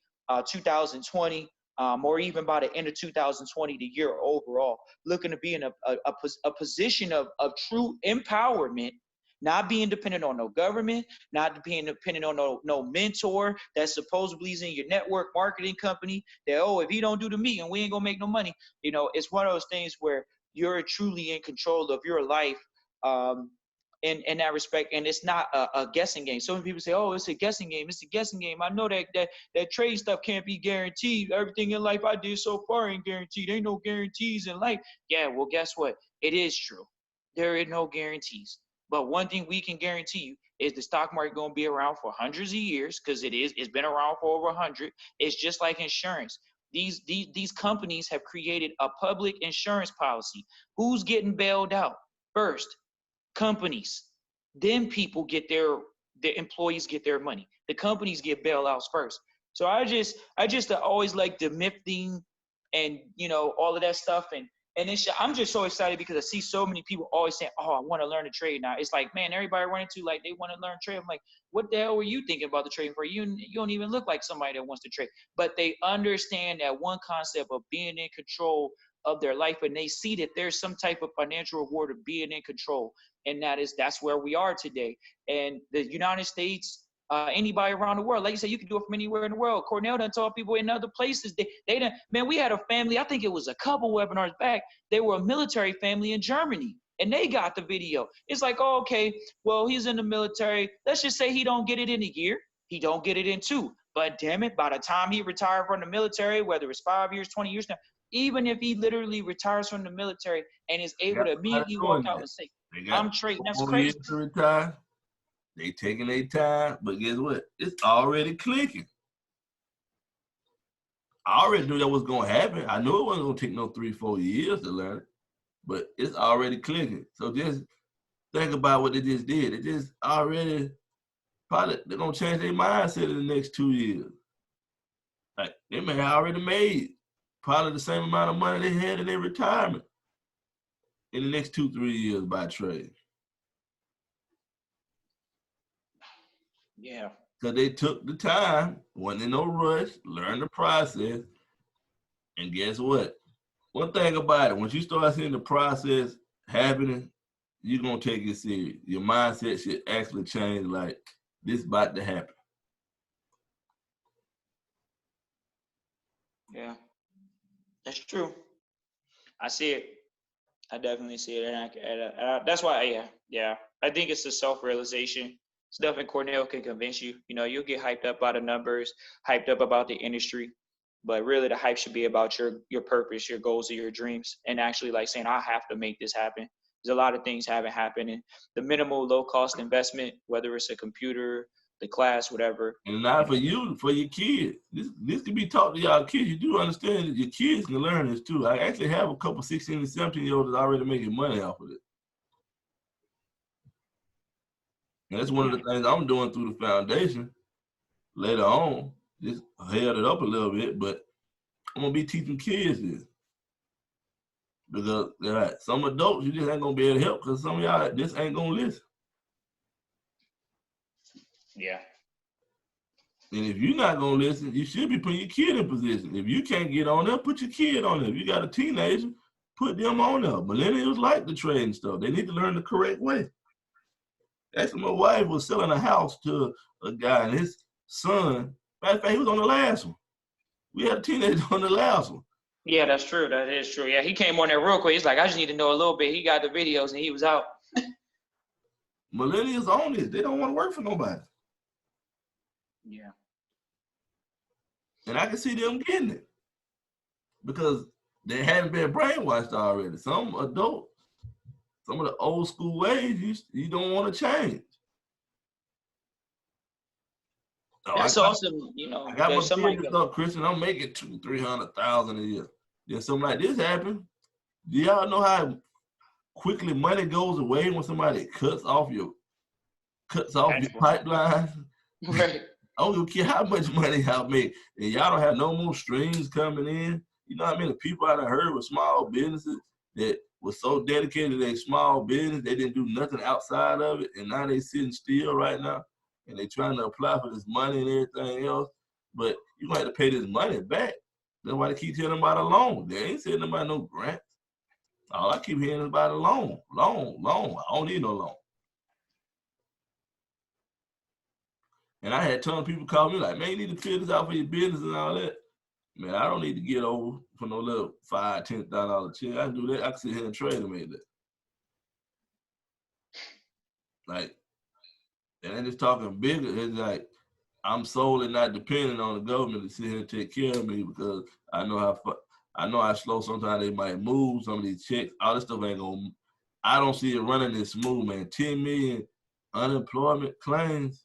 2020, or even by the end of 2020, the year overall, looking to be in a position of true empowerment, not being dependent on no government, not being dependent on no mentor that supposedly is in your network marketing company that, oh, if he don't do the meeting, we ain't gonna make no money. It's one of those things where you're truly in control of your life, in that respect, and it's not a guessing game. So many people say, oh, it's a guessing game. It's a guessing game. I know that trade stuff can't be guaranteed. Everything in life I did so far ain't guaranteed. Ain't no guarantees in life. Yeah, well, guess what? It is true. There is no guarantees. But one thing we can guarantee you is the stock market going to be around for hundreds of years, because it's been around for over 100. It's just like insurance. These companies have created a public insurance policy. Who's getting bailed out first? Companies. Then people get their employees get their money. The companies get bailouts first. So I just always like the mything and all of that stuff, and I'm just so excited because I see so many people always saying, oh, I want to learn to trade now. It's like, man, everybody running to like they want to learn trade. I'm like, what the hell were you thinking about the trading for? You don't even look like somebody that wants to trade. But they understand that one concept of being in control of their life, and they see that there's some type of financial reward of being in control, and that's where we are today. And the United States, anybody around the world, like you said, you can do it from anywhere in the world. Cornell done told people in other places, they done, man, we had a family, I think it was a couple webinars back, they were a military family in Germany, and they got the video. It's like, oh, okay, well, he's in the military. Let's just say he don't get it in a year. He don't get it in 2. But damn it, by the time he retired from the military, whether it's 5 years, 20 years now, even if he literally retires from the military and is able to immediately walk out and say, I'm trading, that's 4 crazy. years to retire. They taking their time, but guess what? It's already clicking. I already knew that was gonna happen. I knew it wasn't gonna take no 3-4 years to learn it, but it's already clicking. So just think about what they just did. They just already probably they're gonna change their mindset in the next 2 years. Like they may have already made probably the same amount of money they had in their retirement in the next 2-3 years by trade. Yeah. Because they took the time, wasn't in no rush, learned the process, and guess what? One thing about it, once you start seeing the process happening, you're gonna take it serious. Your mindset should actually change. Like this about to happen. Yeah. That's true. I see it. I definitely see it, and that's why, yeah. I think it's the self-realization. Stuff in Cornell can convince you. You know, you'll get hyped up by the numbers, hyped up about the industry, but really the hype should be about your purpose, your goals, and your dreams, and actually like saying, I have to make this happen. There's a lot of things haven't happened, and the minimal low-cost investment, whether it's a computer, the class, whatever. And not for you, for your kids. This can be taught to y'all kids. You do understand that your kids can learn this too. I actually have a couple 16 and 17-year-olds that already making money off of it. And that's one of the things I'm doing through the foundation later on. Just held it up a little bit, but I'm gonna be teaching kids this. Because some adults you just ain't gonna be able to help because some of y'all just ain't gonna listen. Yeah. And if you're not gonna listen, you should be putting your kid in position. If you can't get on there, put your kid on there. If you got a teenager, put them on there. Millennials like the trading stuff. They need to learn the correct way. Actually, my wife was selling a house to a guy and his son. Matter of fact, he was on the last one. We had a teenager on the last one. Yeah, that's true. That is true. Yeah, he came on there real quick. He's like, I just need to know a little bit. He got the videos and he was out. Millennials own this. They don't want to work for nobody. Yeah. And I can see them getting it because they haven't been brainwashed already. Some adults, some of the old school ways, you don't want to change. No, That's awesome. You know, I got my there's somebody. business up, Christian. I'm making $200,000-300,000 a year. Then something like this happens. Do y'all know how quickly money goes away when somebody cuts off your pipeline? Right. I don't care how much money y'all make, and y'all don't have no more streams coming in. You know how many people I done heard with small businesses that was so dedicated to their small business, they didn't do nothing outside of it, and now they sitting still right now, and they trying to apply for this money and everything else, but you gonna have to pay this money back. That's why they keep telling them about a loan. They ain't saying about no grants. All I keep hearing is about a loan. I don't need no loan. And I had tons of people call me like, man, you need to fill this out for your business and all that. Man, I don't need to get over for no little $5,000, $10,000 check. I can do that. I can sit here and trade and make that. Like, and I'm just talking bigger. It's like, I'm solely not dependent on the government to sit here and take care of me because I know how slow sometimes they might move. Some of these checks, all this stuff ain't gonna. I don't see it running this smooth, man. 10 million unemployment claims.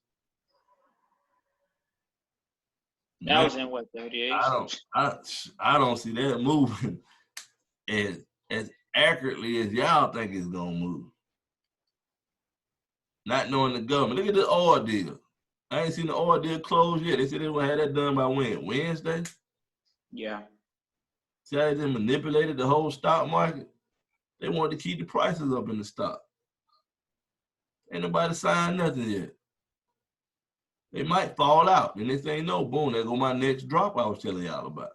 That was in what, 38? I don't see that moving as accurately as y'all think it's gonna move. Not knowing the government. Look at the oil deal. I ain't seen the oil deal close yet. They said they would have that done by when? Wednesday? Yeah. See how they just manipulated the whole stock market? They wanted to keep the prices up in the stock. Ain't nobody signed nothing yet. They might fall out. And this ain't no boom. There go my next drop I was telling y'all about.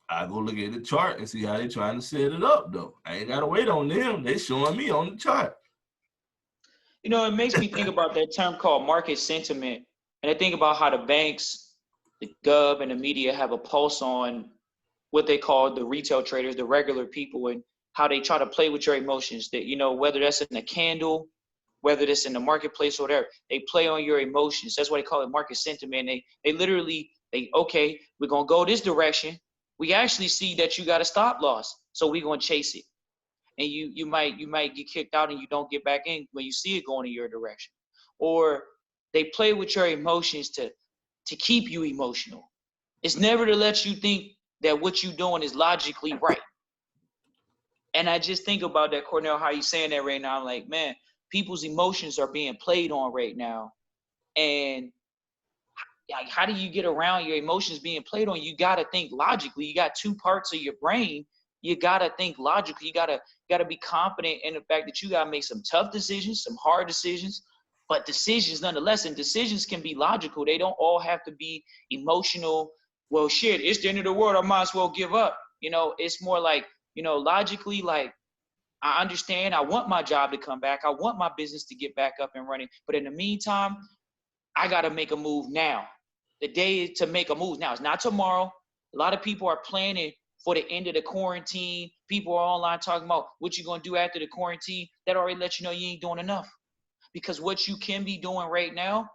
I go look at the chart and see how they trying to set it up, though. I ain't got to wait on them. They showing me on the chart. You know, it makes me think about that term called market sentiment. And I think about how the banks, the gov, and the media have a pulse on what they call the retail traders, the regular people, and how they try to play with your emotions. That, you know, whether that's in a candle, whether that's in the marketplace or whatever, they play on your emotions. That's why they call it market sentiment. They literally, okay, we're going to go this direction. We actually see that you got a stop loss, so we're going to chase it. and you might get kicked out and you don't get back in when you see it going in your direction. Or they play with your emotions to keep you emotional. It's never to let you think that what you're doing is logically right. And I just think about that, Cornell, how you saying that right now. I'm like, man, people's emotions are being played on right now. And like, how do you get around your emotions being played on? You got to think logically. You got two parts of your brain. You got to think logically. You got to be confident in the fact that you got to make some tough decisions, some hard decisions, but decisions nonetheless. And decisions can be logical. They don't all have to be emotional. Well, shit, it's the end of the world. I might as well give up. You know, it's more like, you know, logically, like, I understand I want my job to come back. I want my business to get back up and running. But in the meantime, I got to make a move now. The day to make a move now. It's not tomorrow. A lot of people are planning for the end of the quarantine. People are online talking about what you're going to do after the quarantine. That already lets you know you ain't doing enough. Because what you can be doing right now,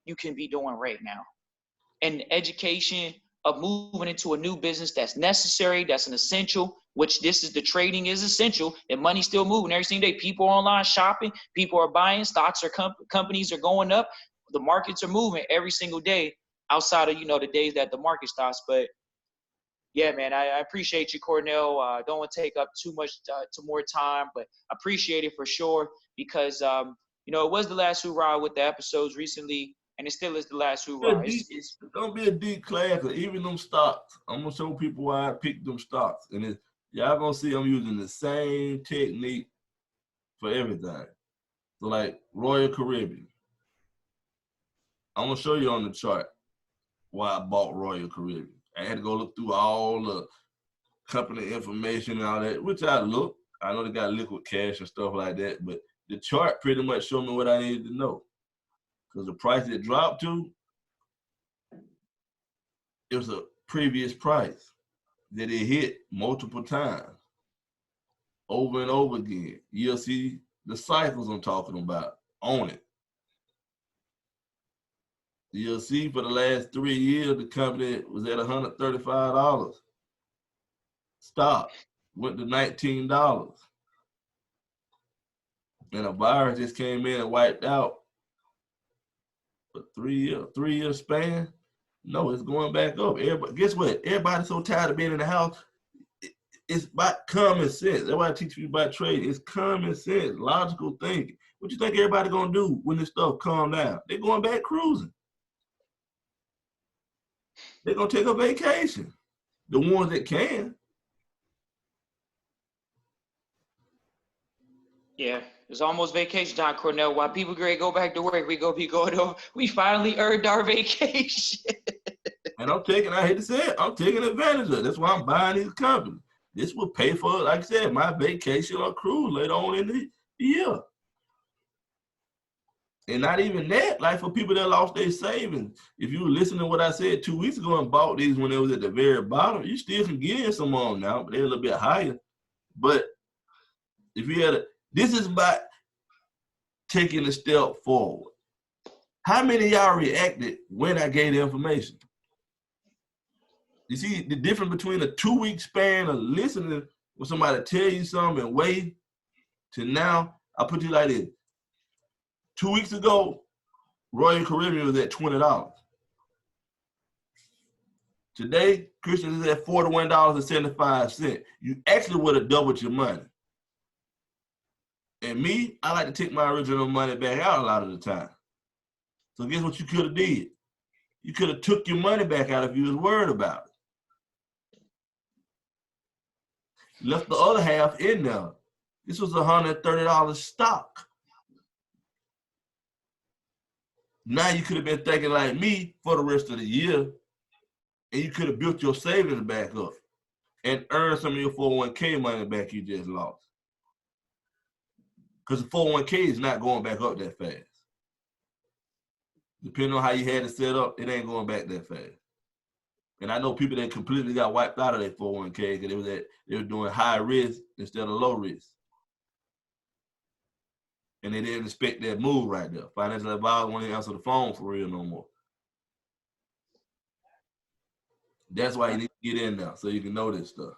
you can be doing right now. And education of moving into a new business that's necessary, that's an essential, which this is the trading is essential, and money's still moving every single day. People are online shopping, people are buying, stocks are companies are going up, the markets are moving every single day outside of, you know, the days that the market stops. But yeah, man, I appreciate you, Cornell. Don't want to take up too more time, but appreciate it for sure because, you know, it was the last hoorah with the episodes recently, and it still is the last hoorah. It's gonna be a deep class, or even them stocks. I'm gonna show people why I picked them stocks, and y'all gonna see I'm using the same technique for everything. So like Royal Caribbean, I'm gonna show you on the chart why I bought Royal Caribbean. I had to go look through all the company information and all that, which I looked. I know they got liquid cash and stuff like that, but the chart pretty much showed me what I needed to know. Because the price it dropped to, it was a previous price that it hit multiple times, over and over again. You'll see the cycles I'm talking about on it. You'll see for the last 3 years, the company was at $135. Stopped, went to $19. And a virus just came in and wiped out for 3 year span. No, it's going back up. Everybody, guess what? Everybody's so tired of being in the house. It's about common sense. That's why I teach you about trading. It's common sense, logical thinking. What you think everybody gonna do when this stuff calm down? They're going back cruising. They're gonna take a vacation. The ones that can. Yeah, it's almost vacation time, Cornell. While people great go back to work, we finally earned our vacation. And I hate to say it, I'm taking advantage of it. That's why I'm buying these companies. This will pay for, like I said, my vacation or cruise later on in the year. And not even that, like for people that lost their savings. If you were listening to what I said 2 weeks ago and bought these when they was at the very bottom, you still can get in some of them now, but they're a little bit higher. But if you had this is about taking a step forward. How many of y'all reacted when I gave the information? You see the difference between a 2-week span of listening when somebody tell you something and wait to now? I put you like this. 2 weeks ago, Royal Caribbean was at $20. Today, Christian is at $41.75. You actually would have doubled your money. And me, I like to take my original money back out a lot of the time. So guess what you could have did? You could have took your money back out if you was worried about it. Left the other half in there. This was $130 stock. Now you could have been thinking like me for the rest of the year, and you could have built your savings back up and earned some of your 401k money back you just lost. Because the 401k is not going back up that fast. Depending on how you had it set up, it ain't going back that fast. And I know people that completely got wiped out of their 401k because they were doing high risk instead of low risk. And they didn't expect that move right there. Financial advisor won't even answer the phone for real no more. That's why you need to get in there so you can know this stuff.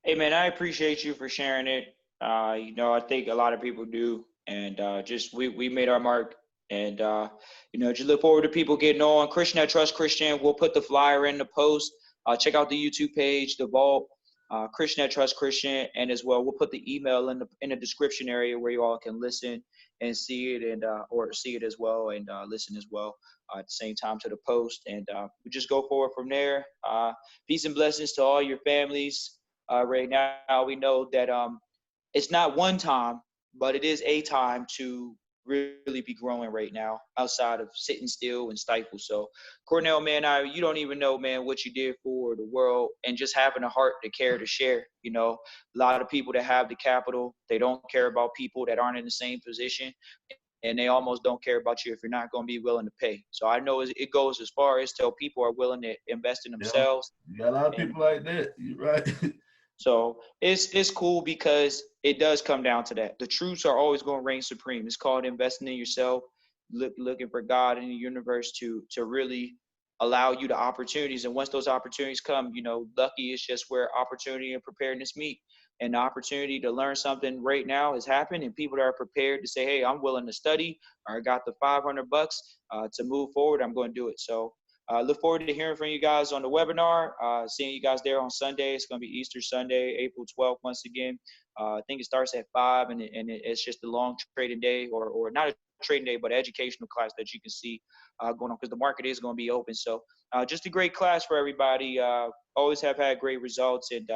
Hey man, I appreciate you for sharing it. I think a lot of people do, and just we made our mark, and just look forward to people getting on. Christian at Trust Christian. We'll put the flyer in the post. Check out the YouTube page, the Vault. Christian at Trust Christian, and as well, we'll put the email in the description area where you all can listen and see it, and or see it as well, and listen as well at the same time to the post, and we just go forward from there. Peace and blessings to all your families. Right now, we know that it's not one time, but it is a time to really be growing right now outside of sitting still and stifle. So, Cornell, man, you don't even know, man, what you did for the world and just having a heart to care to share. A lot of people that have the capital, they don't care about people that aren't in the same position, and they almost don't care about you if you're not going to be willing to pay. So I know it goes as far as till people are willing to invest in Yeah, themselves. you got a lot of And people like that. You're right. so it's cool because it does come down to that. The truths are always going to reign supreme. It's called investing in yourself, looking for God in the universe to really allow you the opportunities. And once those opportunities come, lucky is just where opportunity and preparedness meet. And the opportunity to learn something right now has happened, and people that are prepared to say, "Hey, I'm willing to study, or I got the $500 to move forward. I'm going to do it." So look forward to hearing from you guys on the webinar, seeing you guys there on Sunday. It's going to be Easter Sunday, April 12th, once again. I think it starts at 5, and it's just a long trading day, or not a trading day, but an educational class that you can see going on, because the market is going to be open. So just a great class for everybody. Always have had great results, and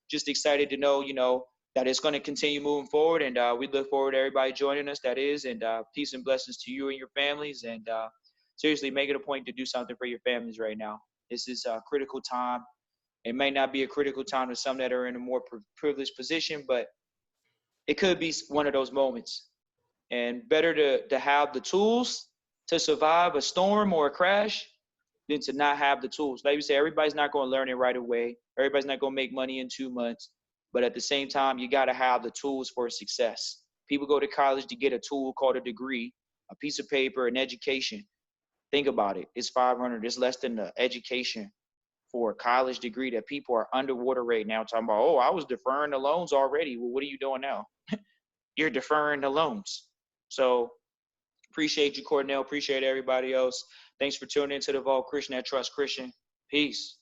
just excited to know, that it's going to continue moving forward. And we look forward to everybody joining us, that is, and peace and blessings to you and your families. And seriously, make it a point to do something for your families right now. This is a critical time. It may not be a critical time to some that are in a more privileged position, but it could be one of those moments. And better to have the tools to survive a storm or a crash than to not have the tools. Like you say, everybody's not going to learn it right away. Everybody's not going to make money in 2 months. But at the same time, you got to have the tools for success. People go to college to get a tool called a degree, a piece of paper, an education. Think about it. It's 500. It's less than the education for a college degree that people are underwater right now talking about, oh, I was deferring the loans already. Well, what are you doing now? You're deferring the loans. So appreciate you, Cornell. Appreciate everybody else. Thanks for tuning into the Vault Christian at Trust Christian. Peace.